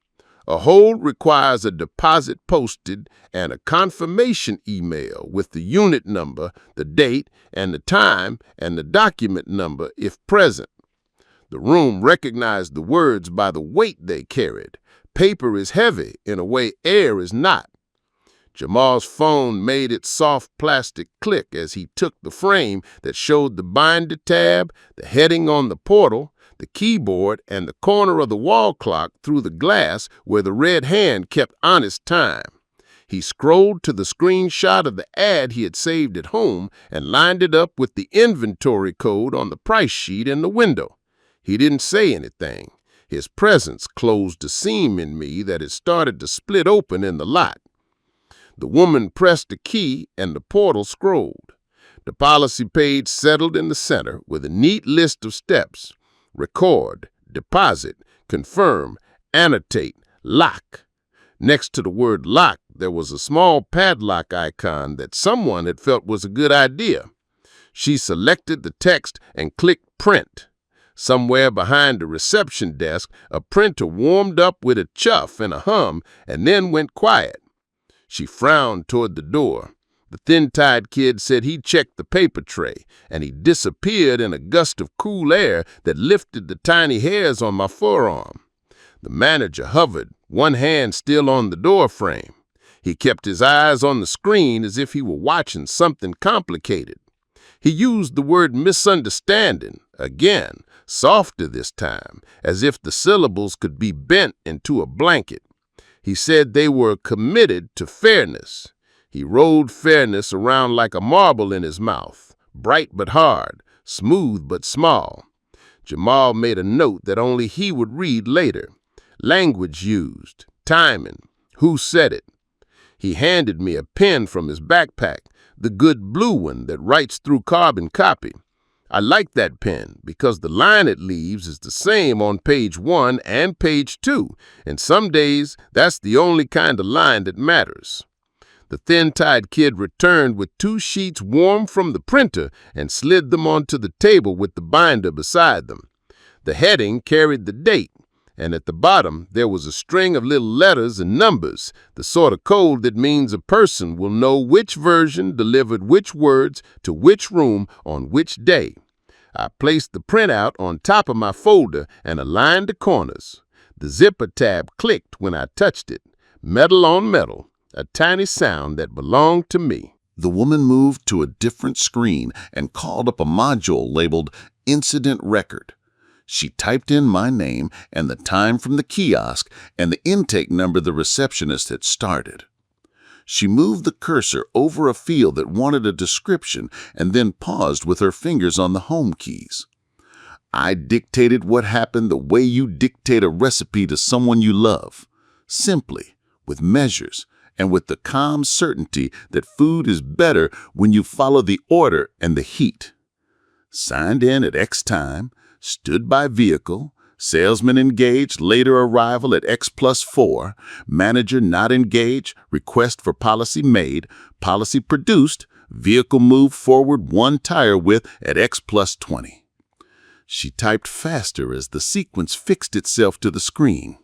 A hold requires a deposit posted and a confirmation email with the unit number, the date, and the time, and the document number if present. The room recognized the words by the weight they carried. Paper is heavy in a way air is not. Jamal's phone made its soft plastic click as he took the frame that showed the binder tab, the heading on the portal, the keyboard, and the corner of the wall clock through the glass where the red hand kept honest time. He scrolled to the screenshot of the ad he had saved at home and lined it up with the inventory code on the price sheet in the window. He didn't say anything. His presence closed a seam in me that had started to split open in the lot. The woman pressed a key and the portal scrolled. The policy page settled in the center with a neat list of steps. Record, deposit, confirm, annotate, lock. Next to the word lock, there was a small padlock icon that someone had felt was a good idea. She selected the text and clicked print. Somewhere behind the reception desk, a printer warmed up with a chuff and a hum and then went quiet. She frowned toward the door. The thin-tied kid said he'd checked the paper tray, and he disappeared in a gust of cool air that lifted the tiny hairs on my forearm. The manager hovered, one hand still on the door frame. He kept his eyes on the screen as if he were watching something complicated. He used the word misunderstanding, again, softer this time, as if the syllables could be bent into a blanket. He said they were committed to fairness. He rolled fairness around like a marble in his mouth, bright but hard, smooth but small. Jamal made a note that only he would read later. Language used, timing, who said it. He handed me a pen from his backpack, the good blue one that writes through carbon copy. I like that pen because the line it leaves is the same on page 1 and page 2, and some days that's the only kind of line that matters. The thin-tied kid returned with 2 sheets warm from the printer and slid them onto the table with the binder beside them. The heading carried the date, and at the bottom there was a string of little letters and numbers, the sort of code that means a person will know which version delivered which words to which room on which day. I placed the printout on top of my folder and aligned the corners. The zipper tab clicked when I touched it, metal on metal, a tiny sound that belonged to me. The woman moved to a different screen and called up a module labeled Incident Record. She typed in my name and the time from the kiosk and the intake number the receptionist had started. She moved the cursor over a field that wanted a description and then paused with her fingers on the home keys. I dictated what happened the way you dictate a recipe to someone you love, simply, with measures, and with the calm certainty that food is better when you follow the order and the heat. Signed in at X time, stood by vehicle, salesman engaged, later arrival at X+4, manager not engaged, request for policy made, policy produced, vehicle moved forward 1 tire width at X+20. She typed faster as the sequence fixed itself to the screen.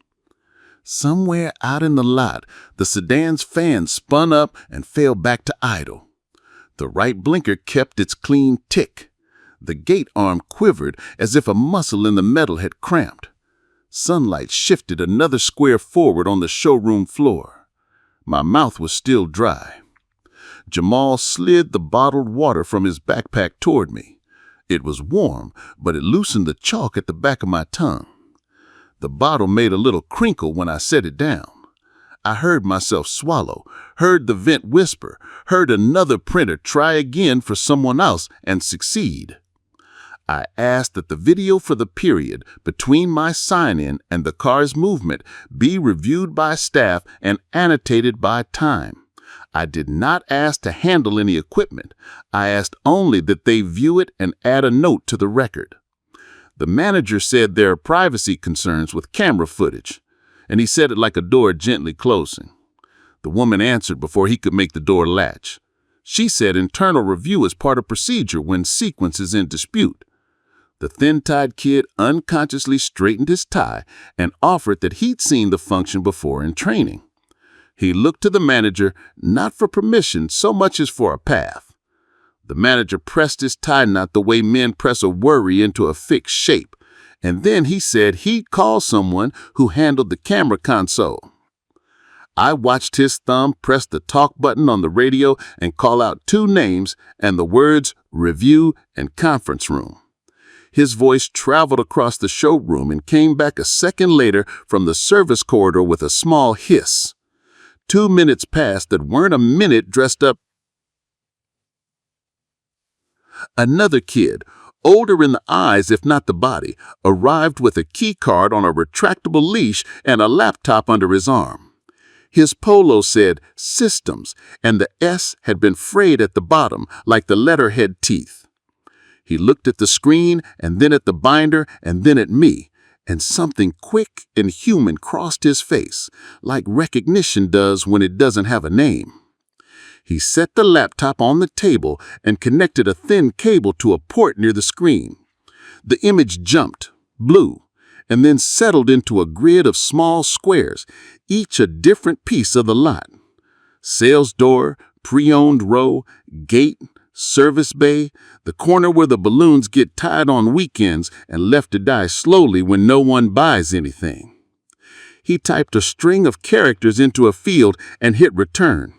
Somewhere out in the lot, the sedan's fan spun up and fell back to idle. The right blinker kept its clean tick. The gate arm quivered as if a muscle in the metal had cramped. Sunlight shifted another square forward on the showroom floor. My mouth was still dry. Jamal slid the bottled water from his backpack toward me. It was warm, but it loosened the chalk at the back of my tongue. The bottle made a little crinkle when I set it down. I heard myself swallow, heard the vent whisper, heard another printer try again for someone else and succeed. I asked that the video for the period between my sign-in and the car's movement be reviewed by staff and annotated by time. I did not ask to handle any equipment. I asked only that they view it and add a note to the record. The manager said there are privacy concerns with camera footage, and he said it like a door gently closing. The woman answered before he could make the door latch. She said internal review is part of procedure when sequence is in dispute. The thin-tied kid unconsciously straightened his tie and offered that he'd seen the function before in training. He looked to the manager not for permission so much as for a path. The manager pressed his tie knot the way men press a worry into a fixed shape, and then he said he'd call someone who handled the camera console. I watched his thumb press the talk button on the radio and call out 2 names and the words review and conference room. His voice traveled across the showroom and came back a second later from the service corridor with a small hiss. 2 minutes passed that weren't a minute dressed up. Another kid, older in the eyes if not the body, arrived with a key card on a retractable leash and a laptop under his arm. His polo said systems, and the S had been frayed at the bottom like the letterhead teeth. He looked at the screen and then at the binder and then at me, and something quick and human crossed his face, like recognition does when it doesn't have a name. He set the laptop on the table and connected a thin cable to a port near the screen. The image jumped, blew, and then settled into a grid of small squares, each a different piece of the lot. Sales door, pre-owned row, gate, service bay, the corner where the balloons get tied on weekends and left to die slowly when no one buys anything. He typed a string of characters into a field and hit return.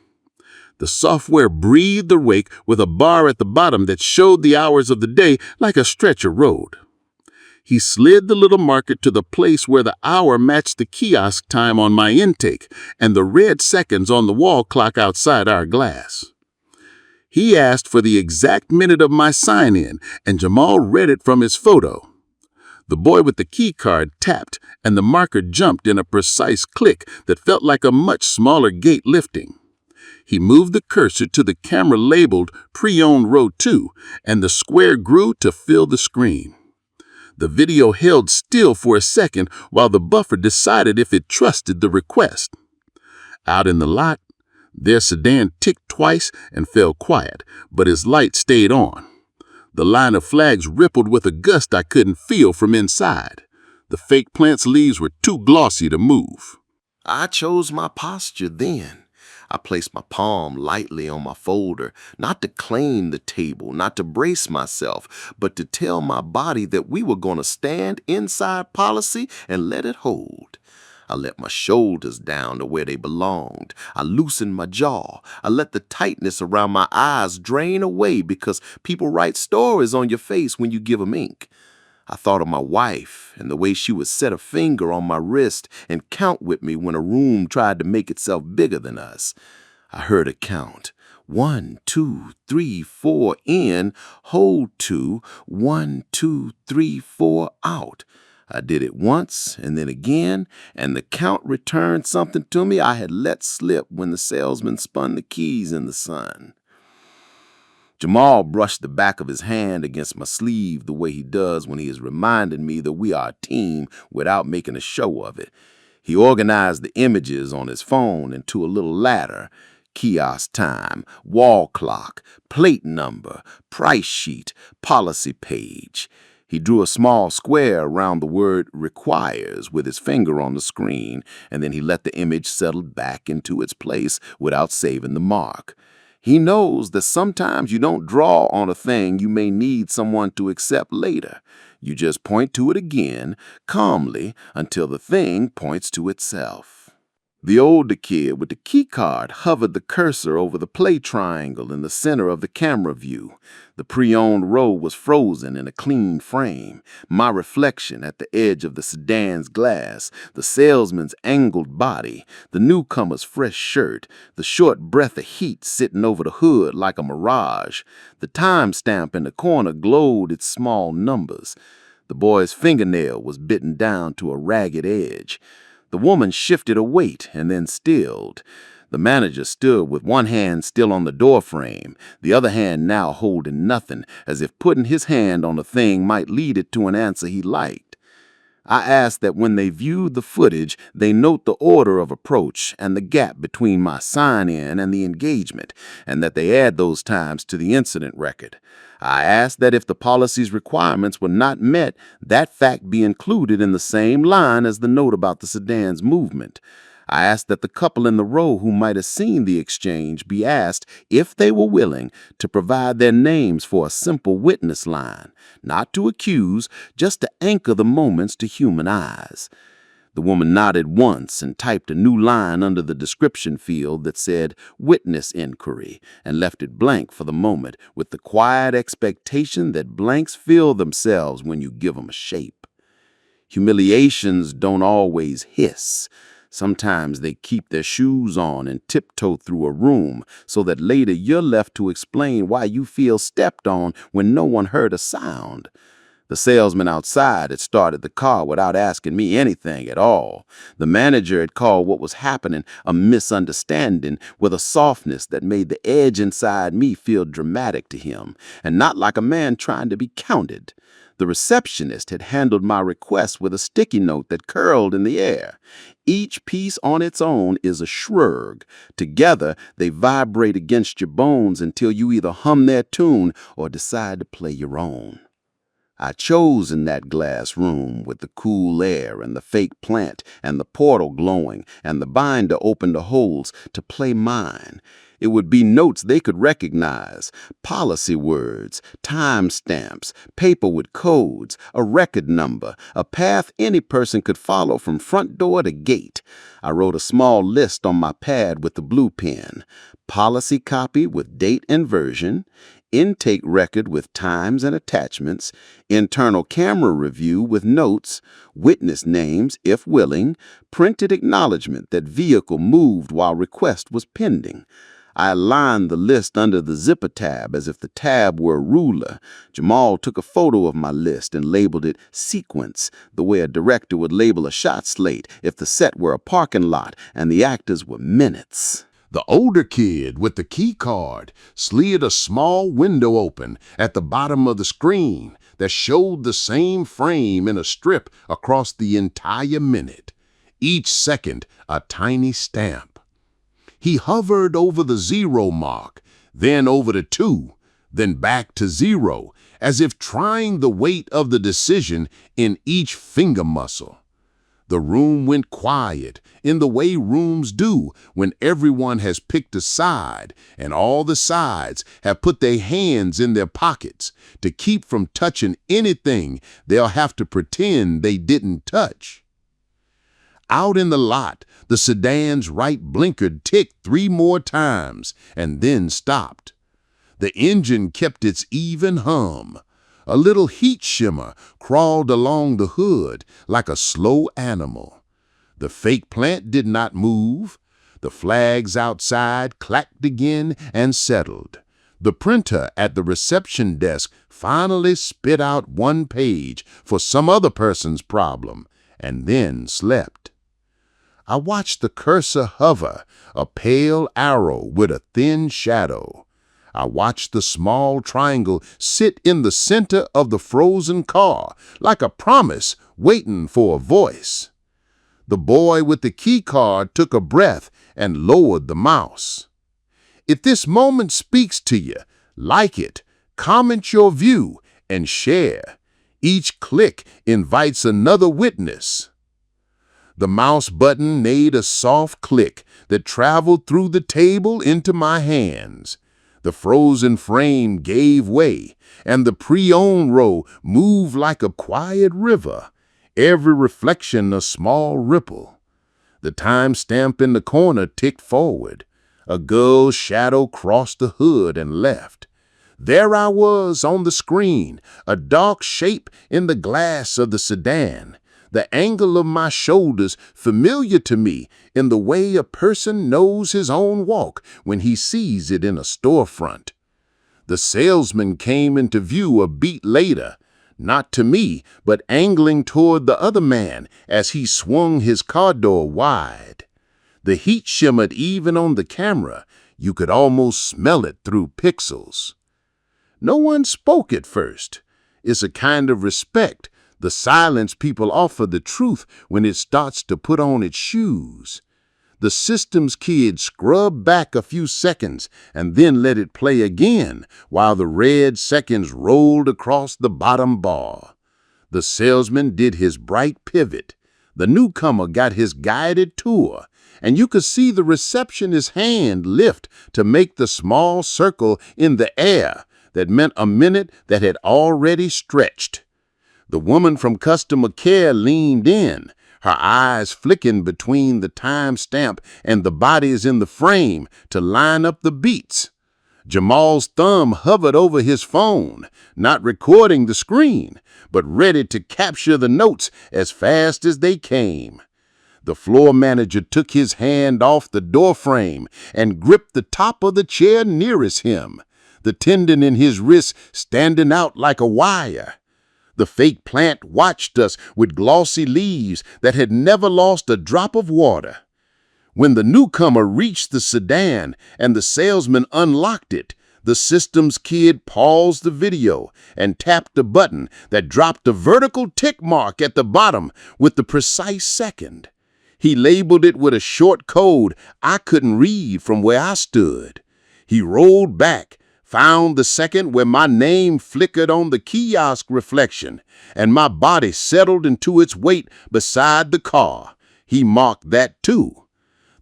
The software breathed awake with a bar at the bottom that showed the hours of the day like a stretch of road. He slid the little marker to the place where the hour matched the kiosk time on my intake and the red seconds on the wall clock outside our glass. He asked for the exact minute of my sign-in, and Jamal read it from his photo. The boy with the key card tapped, and the marker jumped in a precise click that felt like a much smaller gate lifting. He moved the cursor to the camera labeled Pre-Owned Row 2, and the square grew to fill the screen. The video held still for a second while the buffer decided if it trusted the request. Out in the lot, their sedan ticked twice and fell quiet, but his light stayed on. The line of flags rippled with a gust I couldn't feel from inside. The fake plant's leaves were too glossy to move. I chose my posture then. I placed my palm lightly on my folder, not to claim the table, not to brace myself, but to tell my body that we were going to stand inside policy and let it hold. I let my shoulders down to where they belonged. I loosened my jaw. I let the tightness around my eyes drain away because people write stories on your face when you give them ink. I thought of my wife and the way she would set a finger on my wrist and count with me when a room tried to make itself bigger than us. I heard a count. 1, 2, 3, 4 in, hold 2, 1, 2, 3, 4 out. I did it once and then again, and the count returned something to me I had let slip when the salesman spun the keys in the sun. Jamal brushed the back of his hand against my sleeve the way he does when he is reminding me that we are a team without making a show of it. He organized the images on his phone into a little ladder: kiosk time, wall clock, plate number, price sheet, policy page. He drew a small square around the word requires with his finger on the screen, and then he let the image settle back into its place without saving the mark. He knows that sometimes you don't draw on a thing you may need someone to accept later. You just point to it again, calmly, until the thing points to itself. The older kid with the key card hovered the cursor over the play triangle in the center of the camera view. The pre-owned row was frozen in a clean frame, my reflection at the edge of the sedan's glass, the salesman's angled body, the newcomer's fresh shirt, the short breath of heat sitting over the hood like a mirage. The timestamp in the corner glowed its small numbers. The boy's fingernail was bitten down to a ragged edge. The woman shifted a weight and then stilled. The manager stood with one hand still on the door frame, the other hand now holding nothing, as if putting his hand on a thing might lead it to an answer he liked. I asked that when they viewed the footage, they note the order of approach and the gap between my sign-in and the engagement, and that they add those times to the incident record. I asked that if the policy's requirements were not met, that fact be included in the same line as the note about the sedan's movement. I asked that the couple in the row who might have seen the exchange be asked if they were willing to provide their names for a simple witness line, not to accuse, just to anchor the moments to human eyes. The woman nodded once and typed a new line under the description field that said witness inquiry and left it blank for the moment with the quiet expectation that blanks fill themselves when you give them a shape. Humiliations don't always hiss. Sometimes they keep their shoes on and tiptoe through a room so that later you're left to explain why you feel stepped on when no one heard a sound. The salesman outside had started the car without asking me anything at all. The manager had called what was happening a misunderstanding with a softness that made the edge inside me feel dramatic to him, and not like a man trying to be counted. The receptionist had handled my request with a sticky note that curled in the air. Each piece on its own is a shrug. Together, they vibrate against your bones until you either hum their tune or decide to play your own. I chose in that glass room with the cool air and the fake plant and the portal glowing and the binder open to holes to play mine. It would be notes they could recognize, policy words, time stamps, paper with codes, a record number, a path any person could follow from front door to gate. I wrote a small list on my pad with the blue pen. Policy copy with date and version, intake record with times and attachments, internal camera review with notes, witness names if willing, printed acknowledgement that vehicle moved while request was pending. I aligned the list under the zipper tab as if the tab were a ruler. Jamal took a photo of my list and labeled it sequence, the way a director would label a shot slate if the set were a parking lot and the actors were minutes. The older kid with the key card slid a small window open at the bottom of the screen that showed the same frame in a strip across the entire minute. Each second, a tiny stamp. He hovered over the 0 mark, then over the 2, then back to 0, as if trying the weight of the decision in each finger muscle. The room went quiet in the way rooms do when everyone has picked a side and all the sides have put their hands in their pockets to keep from touching anything they'll have to pretend they didn't touch. Out in the lot, the sedan's right blinker ticked 3 more times and then stopped. The engine kept its even hum. A little heat shimmer crawled along the hood like a slow animal. The fake plant did not move. The flags outside clacked again and settled. The printer at the reception desk finally spit out 1 page for some other person's problem and then slept. I watched the cursor hover, a pale arrow with a thin shadow. I watched the small triangle sit in the center of the frozen car, like a promise waiting for a voice. The boy with the key card took a breath and lowered the mouse. If this moment speaks to you, like it, comment your view, and share. Each click invites another witness. The mouse button made a soft click that traveled through the table into my hands. The frozen frame gave way, and the pre-owned row moved like a quiet river, every reflection a small ripple. The time stamp in the corner ticked forward. A girl's shadow crossed the hood and left. There I was on the screen, a dark shape in the glass of the sedan. The angle of my shoulders familiar to me in the way a person knows his own walk when he sees it in a storefront. The salesman came into view a beat later, not to me, but angling toward the other man as he swung his car door wide. The heat shimmered even on the camera. You could almost smell it through pixels. No one spoke at first. It's a kind of respect, the silence people offer the truth when it starts to put on its shoes. The systems kid scrubbed back a few seconds and then let it play again while the red seconds rolled across the bottom bar. The salesman did his bright pivot. The newcomer got his guided tour, and you could see the receptionist's hand lift to make the small circle in the air that meant a minute that had already stretched. The woman from customer care leaned in, her eyes flicking between the timestamp and the bodies in the frame to line up the beats. Jamal's thumb hovered over his phone, not recording the screen, but ready to capture the notes as fast as they came. The floor manager took his hand off the doorframe and gripped the top of the chair nearest him, the tendon in his wrist standing out like a wire. The fake plant watched us with glossy leaves that had never lost a drop of water. When the newcomer reached the sedan and the salesman unlocked it, the systems kid paused the video and tapped a button that dropped a vertical tick mark at the bottom with the precise second. He labeled it with a short code I couldn't read from where I stood. He rolled back, found the second where my name flickered on the kiosk reflection, and my body settled into its weight beside the car. He marked that too.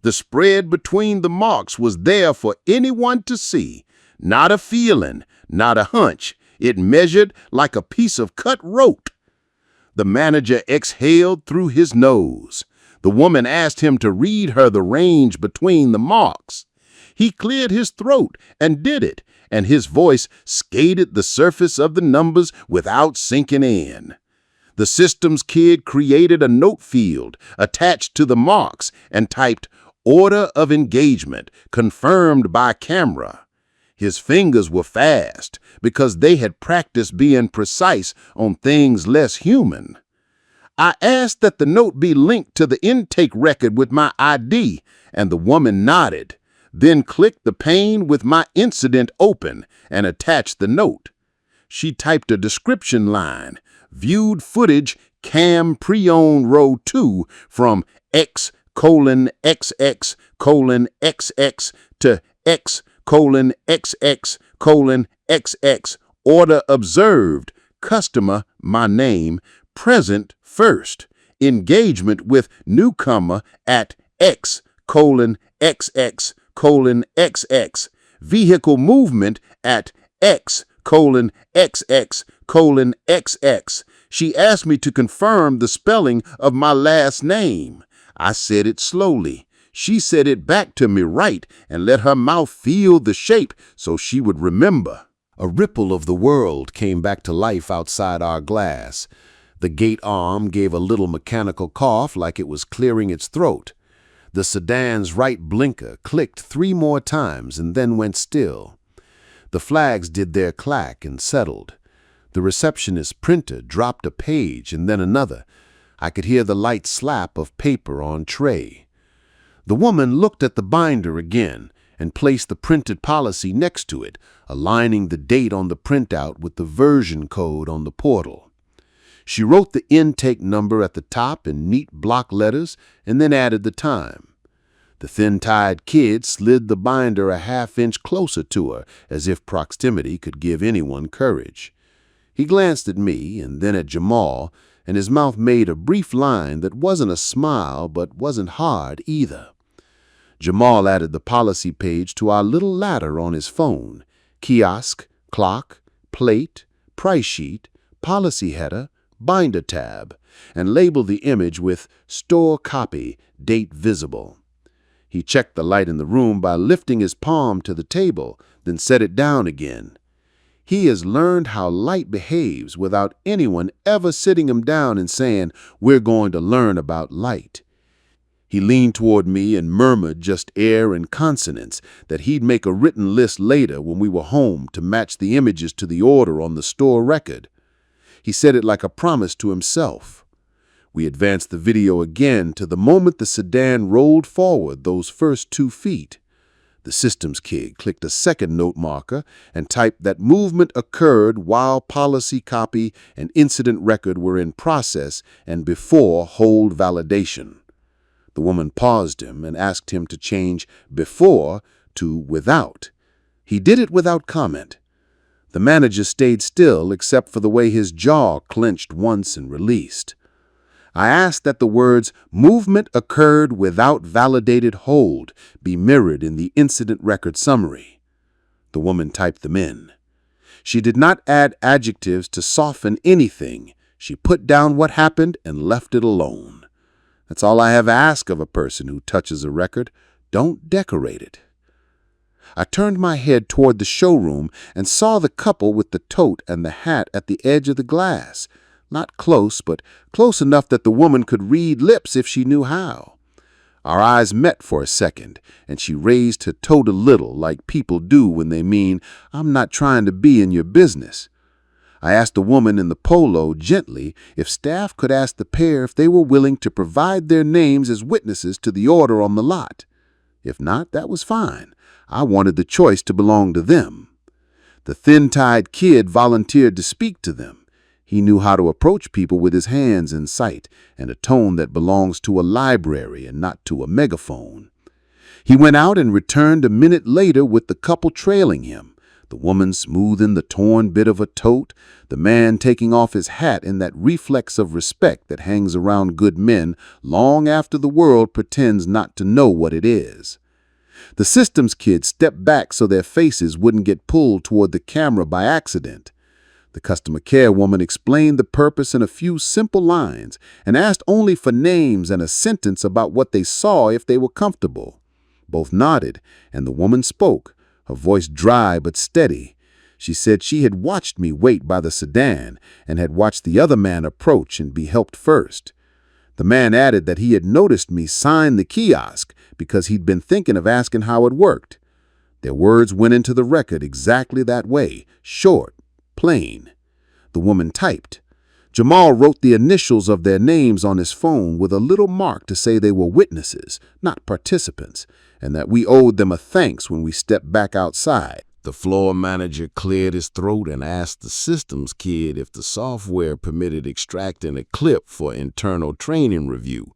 The spread between the marks was there for anyone to see. Not a feeling, not a hunch. It measured like a piece of cut rope. The manager exhaled through his nose. The woman asked him to read her the range between the marks. He cleared his throat and did it, and his voice skated the surface of the numbers without sinking in. The systems kid created a note field attached to the marks and typed "Order of engagement, confirmed by camera." His fingers were fast because they had practiced being precise on things less human. I asked that the note be linked to the intake record with my ID, and the woman nodded, then clicked the pane with my incident open and attached the note. She typed a description line, viewed footage cam pre-owned row 2 from X:XX:XX to X:XX:XX, order observed, customer, my name, present first, engagement with newcomer at X:XX:XX, vehicle movement at X:XX:XX. She asked me to confirm the spelling of my last name. I said it slowly. She said it back to me right and let her mouth feel the shape so she would remember. A ripple of the world came back to life outside our glass. The gate arm gave a little mechanical cough like it was clearing its throat. The sedan's right blinker clicked 3 more times and then went still. The flags did their clack and settled. The receptionist's printer dropped a page and then another. I could hear the light slap of paper on tray. The woman looked at the binder again and placed the printed policy next to it, aligning the date on the printout with the version code on the portal. She wrote the intake number at the top in neat block letters and then added the time. The thin-tied kid slid the binder a half-inch closer to her, as if proximity could give anyone courage. He glanced at me and then at Jamal, and his mouth made a brief line that wasn't a smile but wasn't hard either. Jamal added the policy page to our little ladder on his phone: kiosk, clock, plate, price sheet, policy header, binder tab, and labeled the image with store copy, date visible. He checked the light in the room by lifting his palm to the table, then set it down again. He has learned how light behaves without anyone ever sitting him down and saying, "We're going to learn about light." He leaned toward me and murmured just air and consonants that he'd make a written list later when we were home to match the images to the order on the store record. He said it like a promise to himself. We advanced the video again to the moment the sedan rolled forward those first 2 feet. The systems kid clicked a second note marker and typed that movement occurred while policy copy and incident record were in process and before hold validation. The woman paused him and asked him to change before to without. He did it without comment. The manager stayed still except for the way his jaw clenched once and released. I asked that the words "movement occurred without validated hold" be mirrored in the incident record summary. The woman typed them in. She did not add adjectives to soften anything. She put down what happened and left it alone. That's all I have asked of a person who touches a record. Don't decorate it. I turned my head toward the showroom and saw the couple with the tote and the hat at the edge of the glass. Not close, but close enough that the woman could read lips if she knew how. Our eyes met for a second, and she raised her tote a little, like people do when they mean, "I'm not trying to be in your business." I asked the woman in the polo gently if staff could ask the pair if they were willing to provide their names as witnesses to the order on the lot. If not, that was fine. I wanted the choice to belong to them. The thin-tied kid volunteered to speak to them. He knew how to approach people with his hands in sight and a tone that belongs to a library and not to a megaphone. He went out and returned a minute later with the couple trailing him, the woman smoothing the torn bit of a tote, the man taking off his hat in that reflex of respect that hangs around good men long after the world pretends not to know what it is. The systems kids stepped back so their faces wouldn't get pulled toward the camera by accident. The customer care woman explained the purpose in a few simple lines and asked only for names and a sentence about what they saw if they were comfortable. Both nodded, and the woman spoke, her voice dry but steady. She said she had watched me wait by the sedan and had watched the other man approach and be helped first. The man added that he had noticed me sign the kiosk because he'd been thinking of asking how it worked. Their words went into the record exactly that way, short, plain. The woman typed. Jamal wrote the initials of their names on his phone with a little mark to say they were witnesses, not participants, and that we owed them a thanks when we stepped back outside. The floor manager cleared his throat and asked the systems kid if the software permitted extracting a clip for internal training review.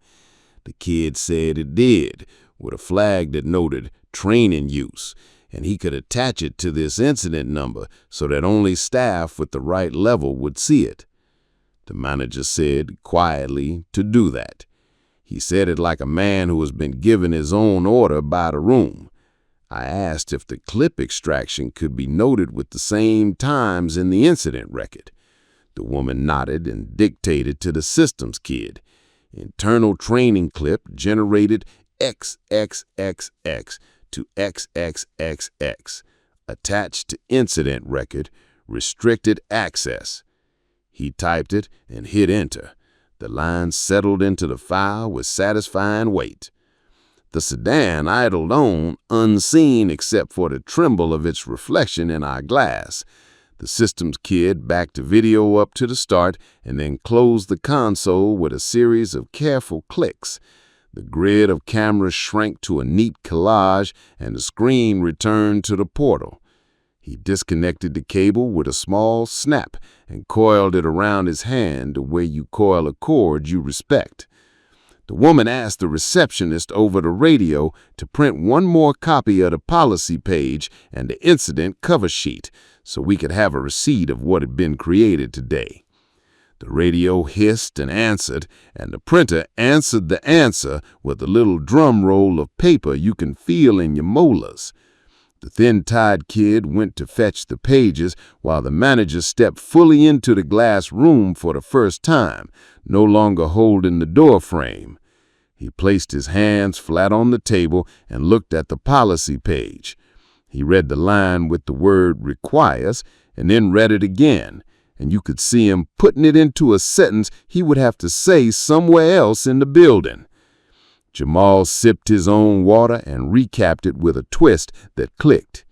The kid said it did, with a flag that noted training use, and he could attach it to this incident number so that only staff with the right level would see it. The manager said quietly to do that. He said it like a man who has been given his own order by the room. I asked if the clip extraction could be noted with the same times in the incident record. The woman nodded and dictated to the systems kid. Internal training clip generated XXXX to XXXX. Attached to incident record, restricted access. He typed it and hit enter. The line settled into the file with satisfying weight. The sedan idled on, unseen except for the tremble of its reflection in our glass. The systems kid backed the video up to the start and then closed the console with a series of careful clicks. The grid of cameras shrank to a neat collage and the screen returned to the portal. He disconnected the cable with a small snap and coiled it around his hand the way you coil a cord you respect. The woman asked the receptionist over the radio to print one more copy of the policy page and the incident cover sheet so we could have a receipt of what had been created today. The radio hissed and answered, and the printer answered the answer with a little drum roll of paper you can feel in your molars. The thin-tied kid went to fetch the pages while the manager stepped fully into the glass room for the first time, no longer holding the door frame. He placed his hands flat on the table and looked at the policy page. He read the line with the word requires and then read it again, and you could see him putting it into a sentence he would have to say somewhere else in the building. Jamal sipped his own water and recapped it with a twist that clicked.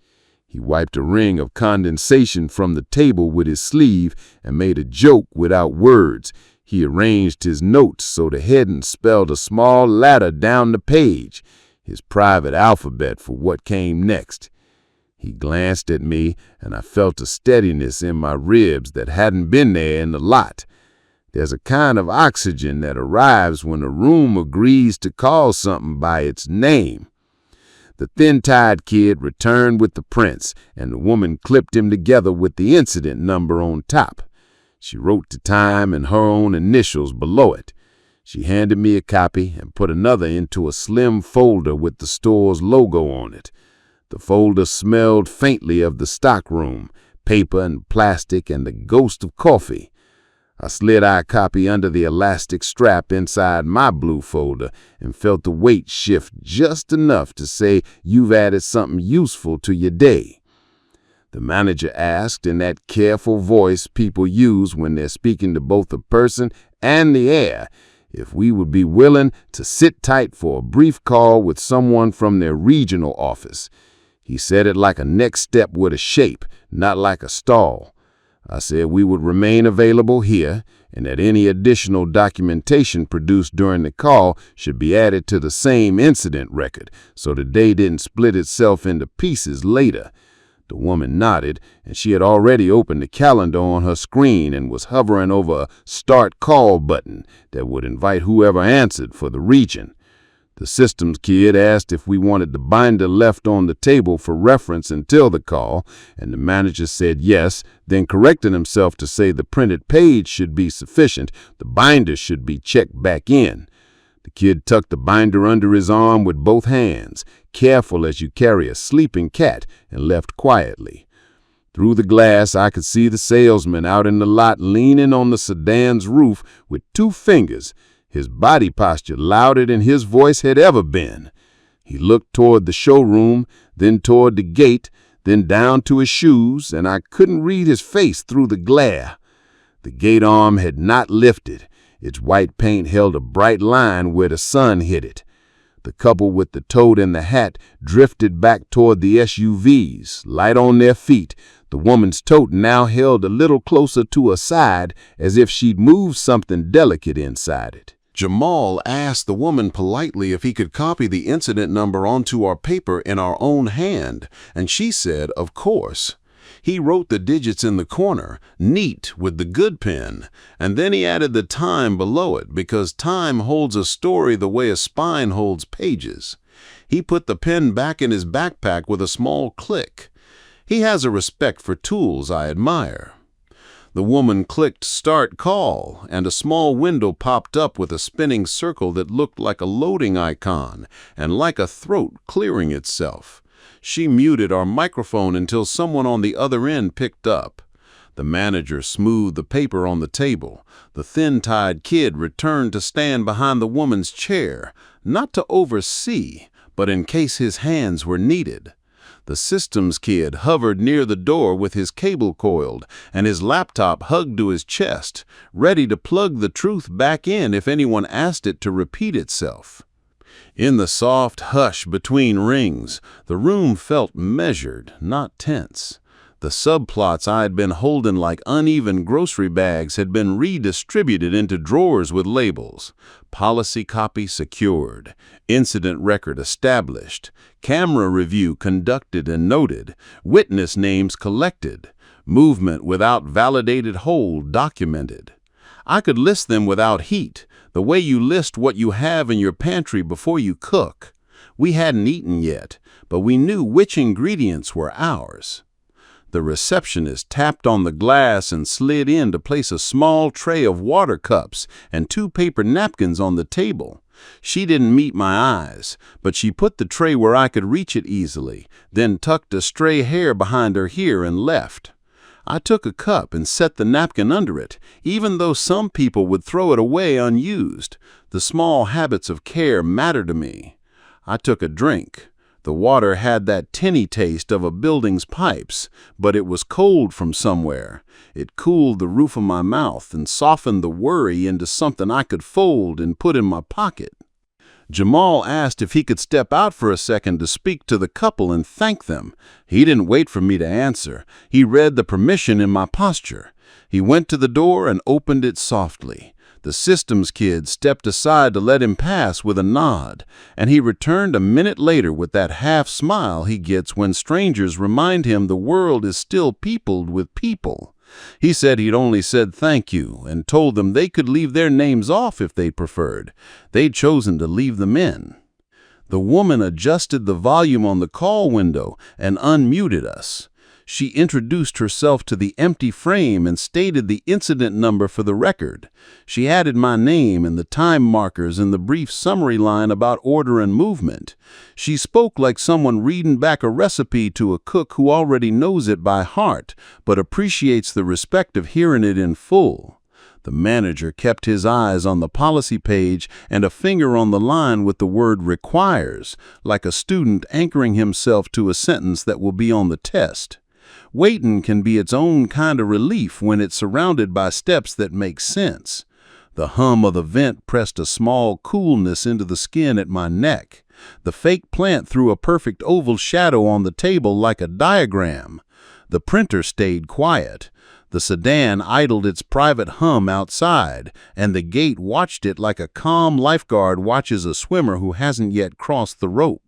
He wiped a ring of condensation from the table with his sleeve and made a joke without words. He arranged his notes so the heading spelled a small ladder down the page, his private alphabet for what came next. He glanced at me, and I felt a steadiness in my ribs that hadn't been there in the lot. There's a kind of oxygen that arrives when a room agrees to call something by its name. The thin-tied kid returned with the prints, and the woman clipped him together with the incident number on top. She wrote the time and her own initials below it. She handed me a copy and put another into a slim folder with the store's logo on it. The folder smelled faintly of the stockroom, paper and plastic and the ghost of coffee. I slid our copy under the elastic strap inside my blue folder and felt the weight shift just enough to say, "You've added something useful to your day." The manager asked in that careful voice people use when they're speaking to both the person and the air if we would be willing to sit tight for a brief call with someone from their regional office. He said it like a next step with a shape, not like a stall. I said we would remain available here and that any additional documentation produced during the call should be added to the same incident record so the day didn't split itself into pieces later. The woman nodded, and she had already opened the calendar on her screen and was hovering over a start call button that would invite whoever answered for the region. The systems kid asked if we wanted the binder left on the table for reference until the call, and the manager said yes, then corrected himself to say the printed page should be sufficient, the binder should be checked back in. The kid tucked the binder under his arm with both hands, careful as you carry a sleeping cat, and left quietly. Through the glass, I could see the salesman out in the lot leaning on the sedan's roof with 2 fingers, his body posture louder than his voice had ever been. He looked toward the showroom, then toward the gate, then down to his shoes, and I couldn't read his face through the glare. The gate arm had not lifted. Its white paint held a bright line where the sun hit it. The couple with the toad and the hat drifted back toward the SUVs, light on their feet. The woman's tote now held a little closer to her side, as if she'd moved something delicate inside it. Jamal asked the woman politely if he could copy the incident number onto our paper in our own hand, and she said, of course. He wrote the digits in the corner, neat with the good pen, and then he added the time below it because time holds a story the way a spine holds pages. He put the pen back in his backpack with a small click. He has a respect for tools I admire. The woman clicked Start Call, and a small window popped up with a spinning circle that looked like a loading icon and like a throat clearing itself. She muted our microphone until someone on the other end picked up. The manager smoothed the paper on the table. The thin-tied kid returned to stand behind the woman's chair, not to oversee, but in case his hands were needed. The systems kid hovered near the door with his cable coiled and his laptop hugged to his chest, ready to plug the truth back in if anyone asked it to repeat itself. In the soft hush between rings, the room felt measured, not tense. The subplots I had been holding like uneven grocery bags had been redistributed into drawers with labels. Policy copy secured. Incident record established. Camera review conducted and noted. Witness names collected. Movement without validated hold documented. I could list them without heat, the way you list what you have in your pantry before you cook. We hadn't eaten yet, but we knew which ingredients were ours. The receptionist tapped on the glass and slid in to place a small tray of water cups and 2 paper napkins on the table. She didn't meet my eyes, but she put the tray where I could reach it easily, then tucked a stray hair behind her ear and left. I took a cup and set the napkin under it, even though some people would throw it away unused. The small habits of care matter to me. I took a drink. The water had that tinny taste of a building's pipes, but it was cold from somewhere. It cooled the roof of my mouth and softened the worry into something I could fold and put in my pocket. Jamal asked if he could step out for a second to speak to the couple and thank them. He didn't wait for me to answer. He read the permission in my posture. He went to the door and opened it softly. The systems kid stepped aside to let him pass with a nod, and he returned a minute later with that half smile he gets when strangers remind him the world is still peopled with people. He said he'd only said thank you and told them they could leave their names off if they preferred. They'd chosen to leave them in. The woman adjusted the volume on the call window and unmuted us. She introduced herself to the empty frame and stated the incident number for the record. She added my name and the time markers in the brief summary line about order and movement. She spoke like someone reading back a recipe to a cook who already knows it by heart, but appreciates the respect of hearing it in full. The manager kept his eyes on the policy page and a finger on the line with the word requires, like a student anchoring himself to a sentence that will be on the test. Waiting can be its own kind of relief when it's surrounded by steps that make sense. The hum of the vent pressed a small coolness into the skin at my neck. The fake plant threw a perfect oval shadow on the table like a diagram. The printer stayed quiet. The sedan idled its private hum outside, and the gate watched it like a calm lifeguard watches a swimmer who hasn't yet crossed the rope.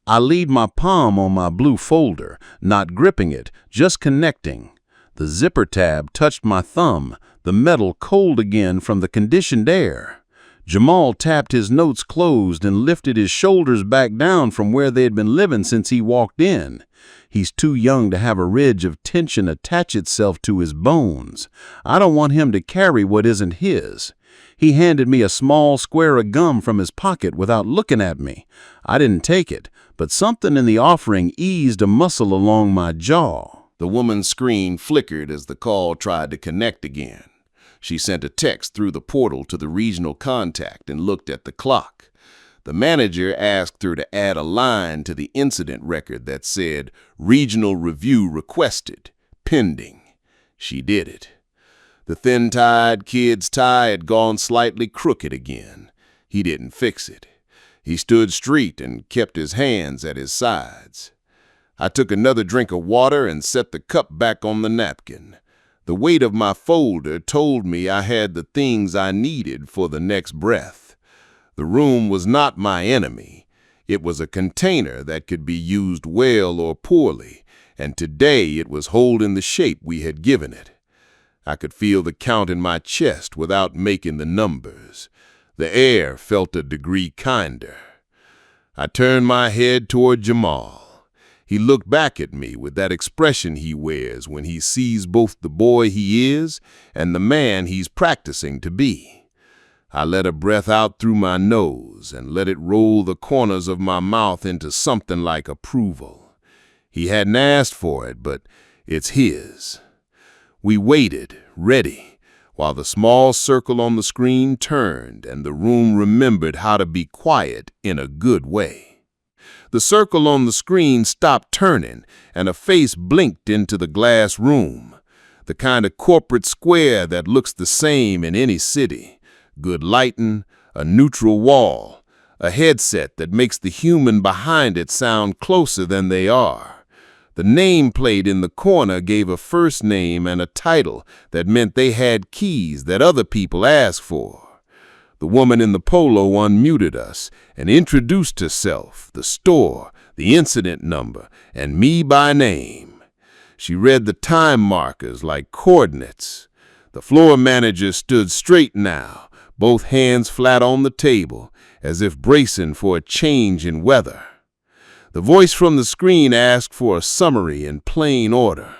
I laid my palm on my blue folder, not gripping it, just connecting. The zipper tab touched my thumb, the metal cold again from the conditioned air. Jamal tapped his notes closed and lifted his shoulders back down from where they had been living since he walked in. He's too young to have a ridge of tension attach itself to his bones. I don't want him to carry what isn't his. He handed me a small square of gum from his pocket without looking at me. I didn't take it, but something in the offering eased a muscle along my jaw. The woman's screen flickered as the call tried to connect again. She sent a text through the portal to the regional contact and looked at the clock. The manager asked her to add a line to the incident record that said, "Regional review requested, pending." She did it. The thin-tied kid's tie had gone slightly crooked again. He didn't fix it. He stood straight and kept his hands at his sides. I took another drink of water and set the cup back on the napkin. The weight of my folder told me I had the things I needed for the next breath. The room was not my enemy. It was a container that could be used well or poorly, and today it was holding the shape we had given it. I could feel the count in my chest without making the numbers. The air felt a degree kinder. I turned my head toward Jamal. He looked back at me with that expression he wears when he sees both the boy he is and the man he's practicing to be. I let a breath out through my nose and let it roll the corners of my mouth into something like approval. He hadn't asked for it, but it's his. We waited, ready, while the small circle on the screen turned and the room remembered how to be quiet in a good way. The circle on the screen stopped turning and a face blinked into the glass room, the kind of corporate square that looks the same in any city. Good lighting, a neutral wall, a headset that makes the human behind it sound closer than they are. The nameplate in the corner gave a first name and a title that meant they had keys that other people asked for. The woman in the polo unmuted us and introduced herself, the store, the incident number, and me by name. She read the time markers like coordinates. The floor manager stood straight now, both hands flat on the table, as if bracing for a change in weather. The voice from the screen asked for a summary in plain order.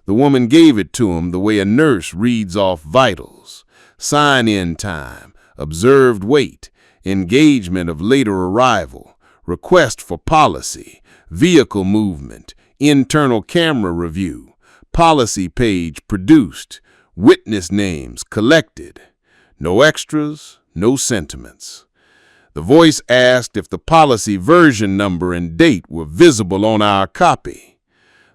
The woman gave it to him the way a nurse reads off vitals. Sign-in time, observed wait, engagement of later arrival, request for policy, vehicle movement, internal camera review, policy page produced, witness names collected. No extras, no sentiments. The voice asked if the policy version number and date were visible on our copy.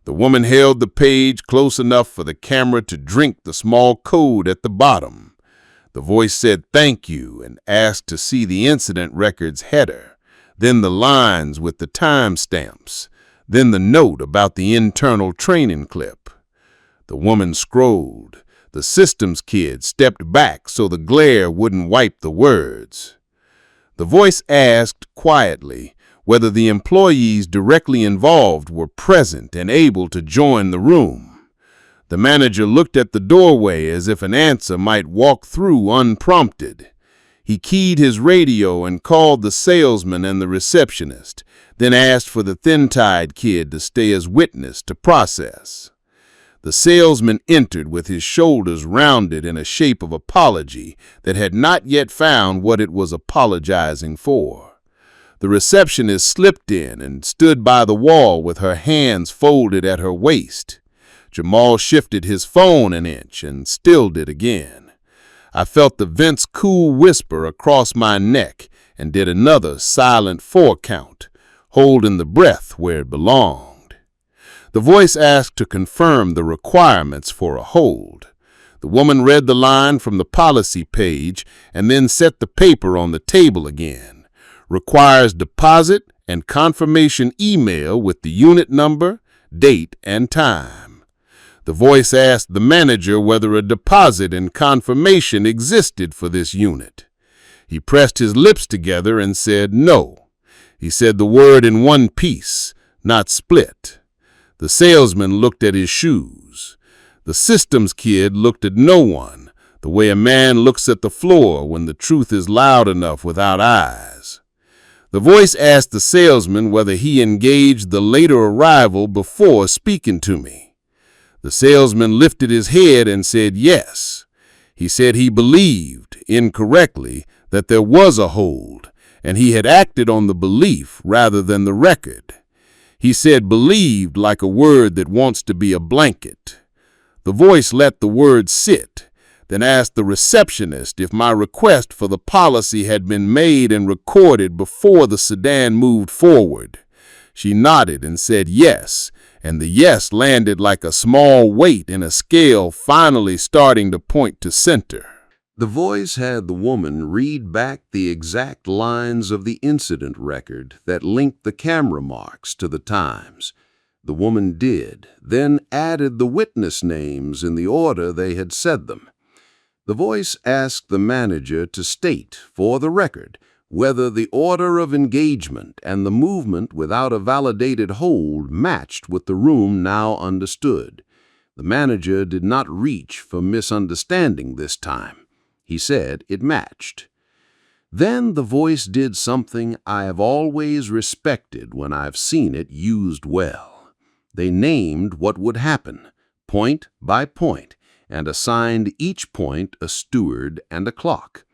The woman held the page close enough for the camera to drink the small code at the bottom. The voice said thank you and asked to see the incident record's header, then the lines with the timestamps, then the note about the internal training clip. The woman scrolled. The systems kid stepped back so the glare wouldn't wipe the words. The voice asked quietly whether the employees directly involved were present and able to join the room. The manager looked at the doorway as if an answer might walk through unprompted. He keyed his radio and called the salesman and the receptionist, then asked for the thin-tied kid to stay as witness to process. The salesman entered with his shoulders rounded in a shape of apology that had not yet found what it was apologizing for. The receptionist slipped in and stood by the wall with her hands folded at her waist. Jamal shifted his phone an inch and stilled it again. I felt the vent's cool whisper across my neck and did another silent 4 count, holding the breath where it belonged. The voice asked to confirm the requirements for a hold. The woman read the line from the policy page and then set the paper on the table again. Requires deposit and confirmation email with the unit number, date, and time. The voice asked the manager whether a deposit and confirmation existed for this unit. He pressed his lips together and said no. He said the word in one piece, not split. The salesman looked at his shoes. The systems kid looked at no one, the way a man looks at the floor when the truth is loud enough without eyes. The voice asked the salesman whether he engaged the later arrival before speaking to me. The salesman lifted his head and said yes. He said he believed, incorrectly, that there was a hold, and he had acted on the belief rather than the record. He said believed like a word that wants to be a blanket. The voice let the word sit, then asked the receptionist if my request for the policy had been made and recorded before the sedan moved forward. She nodded and said yes, and the yes landed like a small weight in a scale finally starting to point to center. The voice had the woman read back the exact lines of the incident record that linked the camera marks to the times. The woman did, then added the witness names in the order they had said them. The voice asked the manager to state, for the record, whether the order of engagement and the movement without a validated hold matched with the room now understood. The manager did not reach for misunderstanding this time. He said it matched. Then the voice did something I have always respected when I've seen it used well. They named what would happen, point by point, and assigned each point a steward and a clock.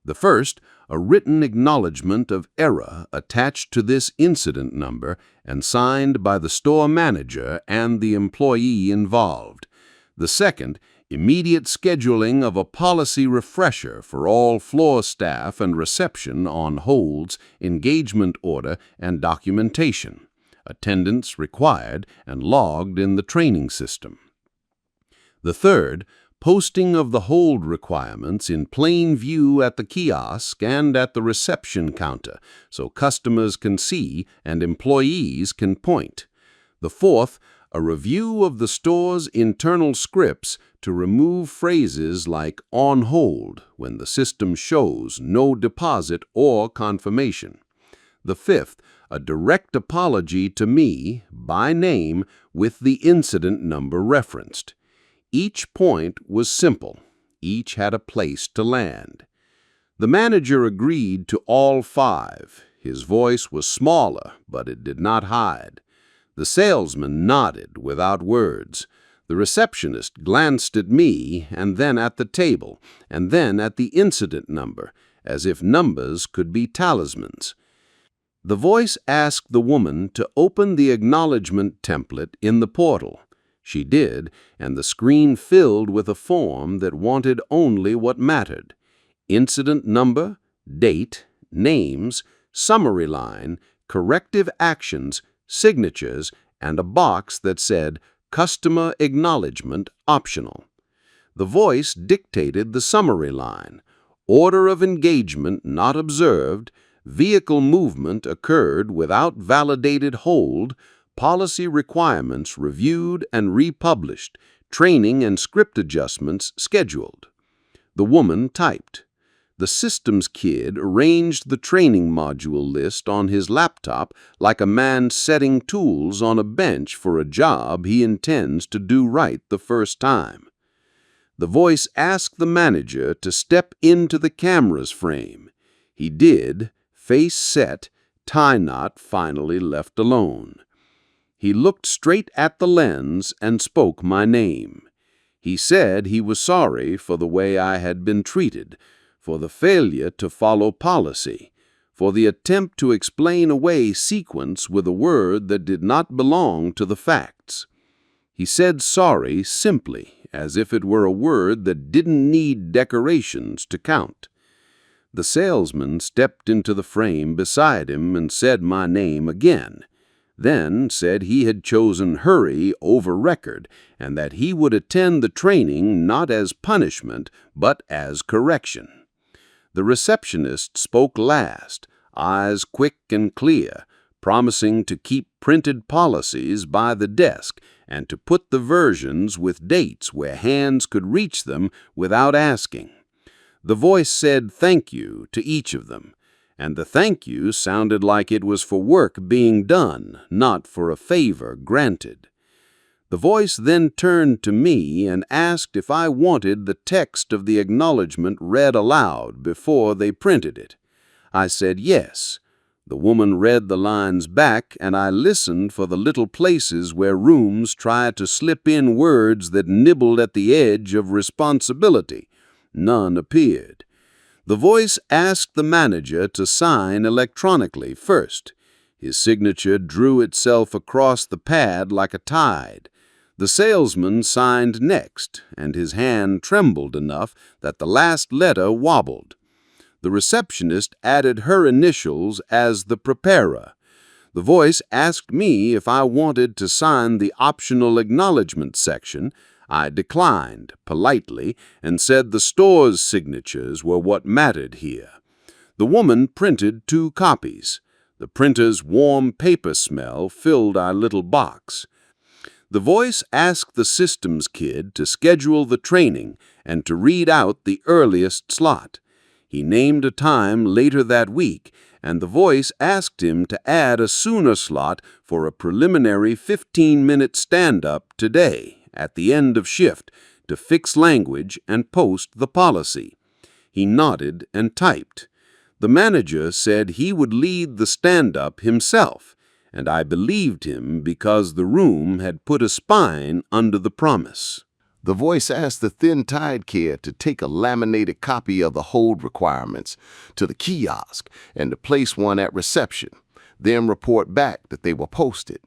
The first, a written acknowledgement of error attached to this incident number and signed by the store manager and the employee involved. The second, immediate scheduling of a policy refresher for all floor staff and reception on holds, engagement order, and documentation. Attendance required and logged in the training system. The third, posting of the hold requirements in plain view at the kiosk and at the reception counter so customers can see and employees can point. The fourth, a review of the store's internal scripts to remove phrases like on hold when the system shows no deposit or confirmation. The fifth, a direct apology to me by name with the incident number referenced. Each point was simple. Each had a place to land. The manager agreed to all 5. His voice was smaller, but it did not hide. The salesman nodded without words. The receptionist glanced at me and then at the table, and then at the incident number, as if numbers could be talismans. The voice asked the woman to open the acknowledgement template in the portal. She did, and the screen filled with a form that wanted only what mattered: incident number, date, names, summary line, corrective actions, signatures, and a box that said Customer Acknowledgement Optional. The voice dictated the summary line. Order of engagement not observed, vehicle movement occurred without validated hold, policy requirements reviewed and republished, Training and script adjustments scheduled. The woman typed. The systems kid arranged the training module list on his laptop like a man setting tools on a bench for a job he intends to do right the first time. The voice asked the manager to step into the camera's frame. He did, face set, tie knot finally left alone. He looked straight at the lens and spoke my name. He said he was sorry for the way I had been treated, for the failure to follow policy, for the attempt to explain away sequence with a word that did not belong to the facts. He said sorry simply, as if it were a word that didn't need decorations to count. The salesman stepped into the frame beside him and said my name again, then said he had chosen hurry over record and that he would attend the training not as punishment but as correction. The receptionist spoke last, eyes quick and clear, promising to keep printed policies by the desk and to put the versions with dates where hands could reach them without asking. The voice said thank you to each of them, and the thank you sounded like it was for work being done, not for a favor granted. The voice then turned to me and asked if I wanted the text of the acknowledgment read aloud before they printed it. I said yes. The woman read the lines back, and I listened for the little places where rooms tried to slip in words that nibbled at the edge of responsibility. None appeared. The voice asked the manager to sign electronically first. His signature drew itself across the pad like a tide. The salesman signed next, and his hand trembled enough that the last letter wobbled. The receptionist added her initials as the preparer. The voice asked me if I wanted to sign the optional acknowledgment section. I declined, politely, and said the store's signatures were what mattered here. The woman printed 2 copies. The printer's warm paper smell filled our little box. The voice asked the systems kid to schedule the training and to read out the earliest slot. He named a time later that week, and the voice asked him to add a sooner slot for a preliminary 15-minute stand-up today, at the end of shift, to fix language and post the policy. He nodded and typed. The manager said he would lead the stand-up himself, and I believed him because the room had put a spine under the promise. The voice asked the thin-tied kid to take a laminated copy of the hold requirements to the kiosk and to place one at reception, then report back that they were posted.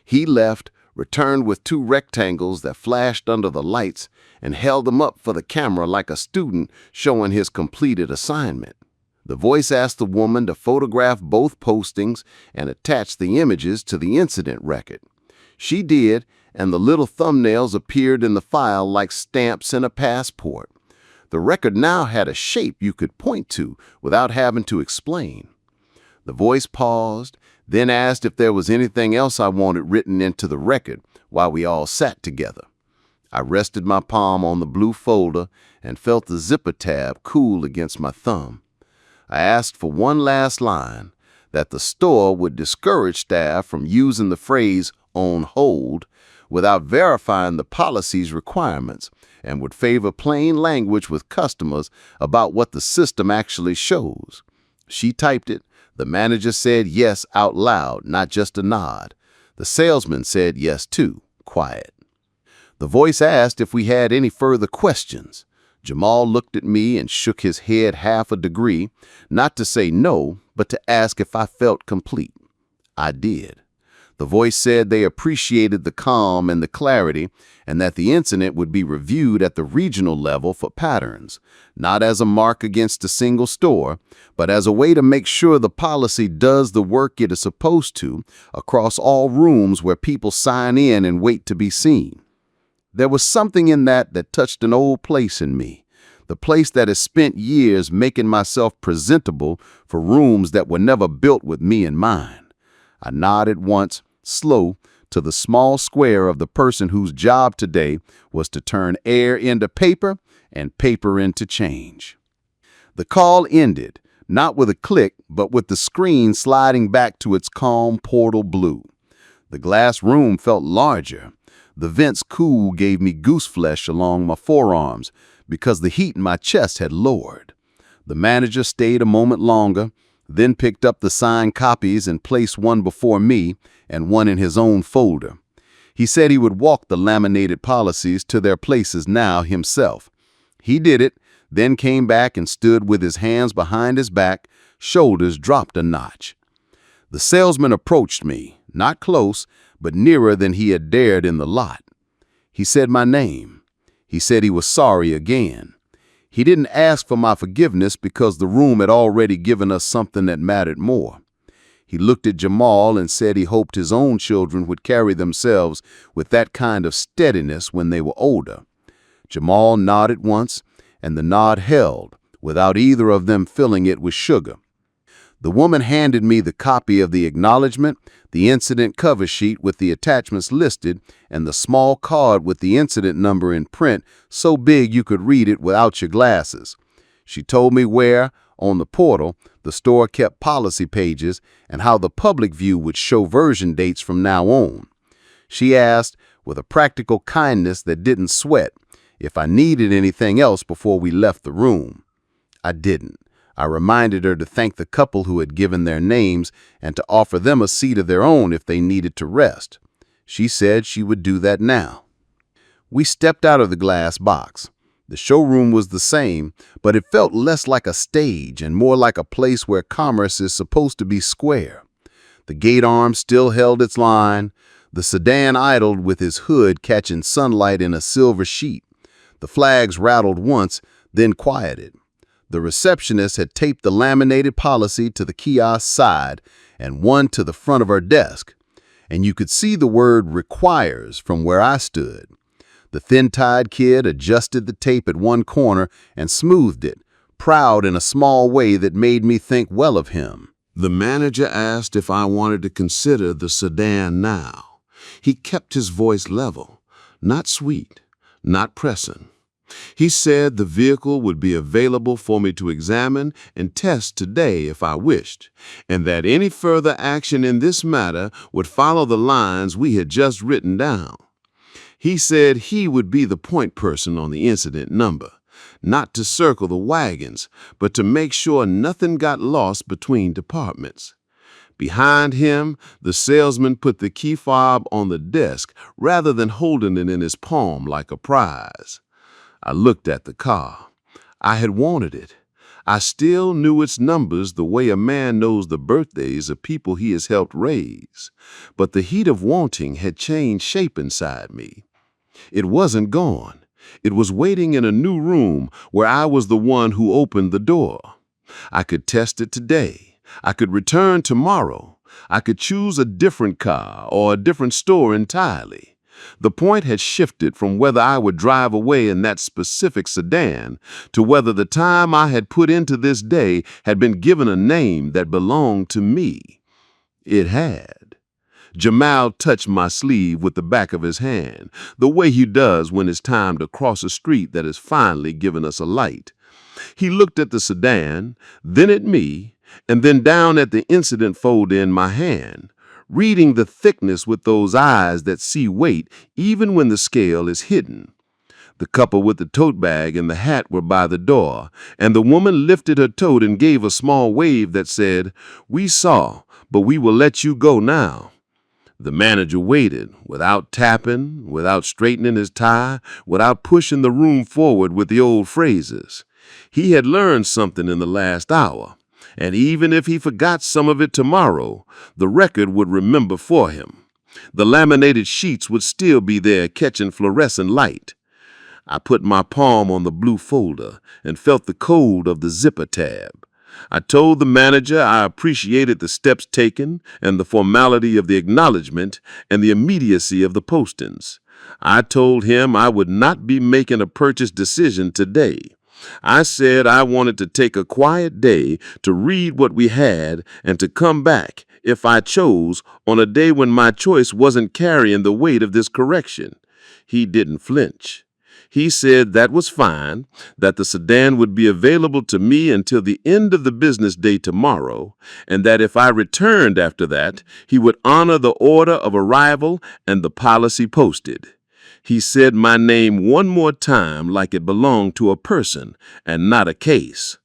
He left, returned with 2 rectangles that flashed under the lights, and held them up for the camera like a student showing his completed assignment. The voice asked the woman to photograph both postings and attach the images to the incident record. She did, and the little thumbnails appeared in the file like stamps in a passport. The record now had a shape you could point to without having to explain. The voice paused, then asked if there was anything else I wanted written into the record while we all sat together. I rested my palm on the blue folder and felt the zipper tab cool against my thumb. I asked for one last line, that the store would discourage staff from using the phrase on hold without verifying the policy's requirements and would favor plain language with customers about what the system actually shows. She typed it. The manager said yes out loud, not just a nod. The salesman said yes too, quiet. The voice asked if we had any further questions. Jamal looked at me and shook his head half a degree, not to say no, but to ask if I felt complete. I did. The voice said they appreciated the calm and the clarity, and that the incident would be reviewed at the regional level for patterns, not as a mark against a single store, but as a way to make sure the policy does the work it is supposed to across all rooms where people sign in and wait to be seen. There was something in that touched an old place in me, the place that has spent years making myself presentable for rooms that were never built with me in mind. I nodded once, slow, to the small square of the person whose job today was to turn air into paper and paper into change. The call ended, not with a click, but with the screen sliding back to its calm portal blue. The glass room felt larger. The vent's cool gave me goose flesh along my forearms because the heat in my chest had lowered. The manager stayed a moment longer, then picked up the signed copies and placed one before me and one in his own folder. He said he would walk the laminated policies to their places now himself. He did it, then came back and stood with his hands behind his back, shoulders dropped a notch. The salesman approached me, not close, but nearer than he had dared in the lot. He said my name. He said he was sorry again. He didn't ask for my forgiveness because the room had already given us something that mattered more. He looked at Jamal and said he hoped his own children would carry themselves with that kind of steadiness when they were older. Jamal nodded once, and the nod held, without either of them filling it with sugar. The woman handed me the copy of the acknowledgement, the incident cover sheet with the attachments listed, and the small card with the incident number in print so big you could read it without your glasses. She told me where, on the portal, the store kept policy pages and how the public view would show version dates from now on. She asked, with a practical kindness that didn't sweat, if I needed anything else before we left the room. I didn't. I reminded her to thank the couple who had given their names and to offer them a seat of their own if they needed to rest. She said she would do that now. We stepped out of the glass box. The showroom was the same, but it felt less like a stage and more like a place where commerce is supposed to be square. The gate arm still held its line. The sedan idled with his hood catching sunlight in a silver sheet. The flags rattled once, then quieted. The receptionist had taped the laminated policy to the kiosk side and one to the front of her desk, and you could see the word requires from where I stood. The thin-tied kid adjusted the tape at one corner and smoothed it, proud in a small way that made me think well of him. The manager asked if I wanted to consider the sedan now. He kept his voice level, not sweet, not pressing. He said the vehicle would be available for me to examine and test today if I wished, and that any further action in this matter would follow the lines we had just written down. He said he would be the point person on the incident number, not to circle the wagons, but to make sure nothing got lost between departments. Behind him, the salesman put the key fob on the desk rather than holding it in his palm like a prize. I looked at the car. I had wanted it. I still knew its numbers the way a man knows the birthdays of people he has helped raise. But the heat of wanting had changed shape inside me. It wasn't gone. It was waiting in a new room where I was the one who opened the door. I could test it today. I could return tomorrow. I could choose a different car or a different store entirely. The point had shifted from whether I would drive away in that specific sedan to whether the time I had put into this day had been given a name that belonged to me. It had. Jamal touched my sleeve with the back of his hand, the way he does when it's time to cross a street that has finally given us a light. He looked at the sedan, then at me, and then down at the incident folder in my hand, reading the thickness with those eyes that see weight even when the scale is hidden. The couple with the tote bag and the hat were by the door, and the woman lifted her tote and gave a small wave that said, "We saw, but we will let you go now." The manager waited, without tapping, without straightening his tie, without pushing the room forward with the old phrases. He had learned something in the last hour. And even if he forgot some of it tomorrow, the record would remember for him. The laminated sheets would still be there catching fluorescent light. I put my palm on the blue folder and felt the cold of the zipper tab. I told the manager I appreciated the steps taken and the formality of the acknowledgement and the immediacy of the postings. I told him I would not be making a purchase decision today. I said I wanted to take a quiet day to read what we had and to come back if I chose, on a day when my choice wasn't carrying the weight of this correction. He didn't flinch. He said that was fine, that the sedan would be available to me until the end of the business day tomorrow, and that if I returned after that, he would honor the order of arrival and the policy posted. He said my name one more time like it belonged to a person and not a case.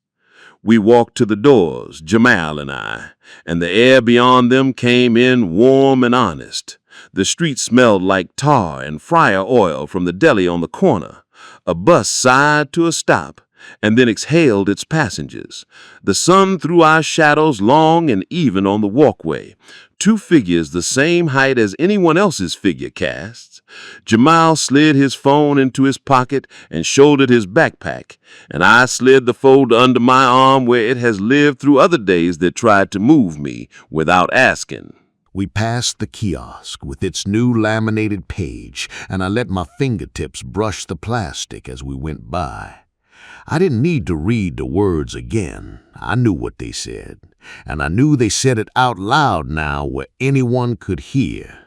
We walked to the doors, Jamal and I, and the air beyond them came in warm and honest. The street smelled like tar and fryer oil from the deli on the corner. A bus sighed to a stop and then exhaled its passengers. The sun threw our shadows long and even on the walkway, two figures the same height as anyone else's figure casts. Jamal slid his phone into his pocket and shouldered his backpack, and I slid the folder under my arm where it has lived through other days that tried to move me without asking. We passed the kiosk with its new laminated page, and I let my fingertips brush the plastic as we went by. I didn't need to read the words again. I knew what they said, and I knew they said it out loud now where anyone could hear.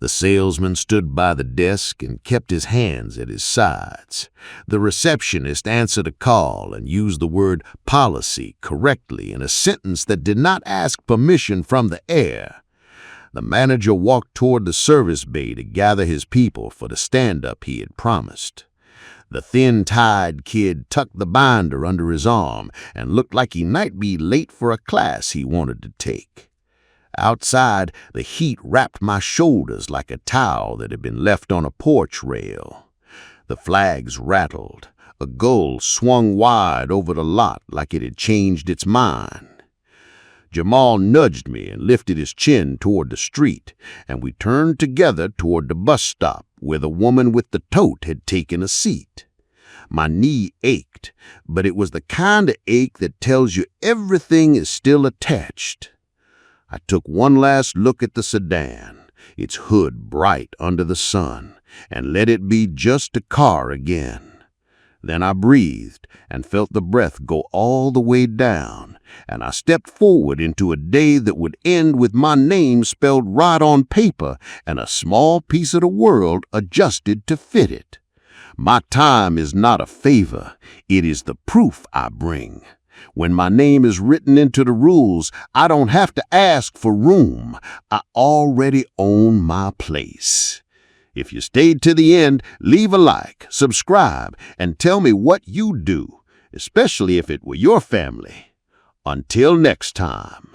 The salesman stood by the desk and kept his hands at his sides. The receptionist answered a call and used the word policy correctly in a sentence that did not ask permission from the air. The manager walked toward the service bay to gather his people for the stand-up he had promised. The thin-tied kid tucked the binder under his arm and looked like he might be late for a class he wanted to take. Outside, the heat wrapped my shoulders like a towel that had been left on a porch rail. The flags rattled. A gull swung wide over the lot like it had changed its mind. Jamal nudged me and lifted his chin toward the street, and we turned together toward the bus stop where the woman with the tote had taken a seat. My knee ached, but it was the kind of ache that tells you everything is still attached. I took one last look at the sedan, its hood bright under the sun, and let it be just a car again. Then I breathed and felt the breath go all the way down, and I stepped forward into a day that would end with my name spelled right on paper and a small piece of the world adjusted to fit it. My time is not a favor, it is the proof I bring. When my name is written into the rules, I don't have to ask for room. I already own my place. If you stayed to the end, leave a like, subscribe, and tell me what you'd do, especially if it were your family. Until next time.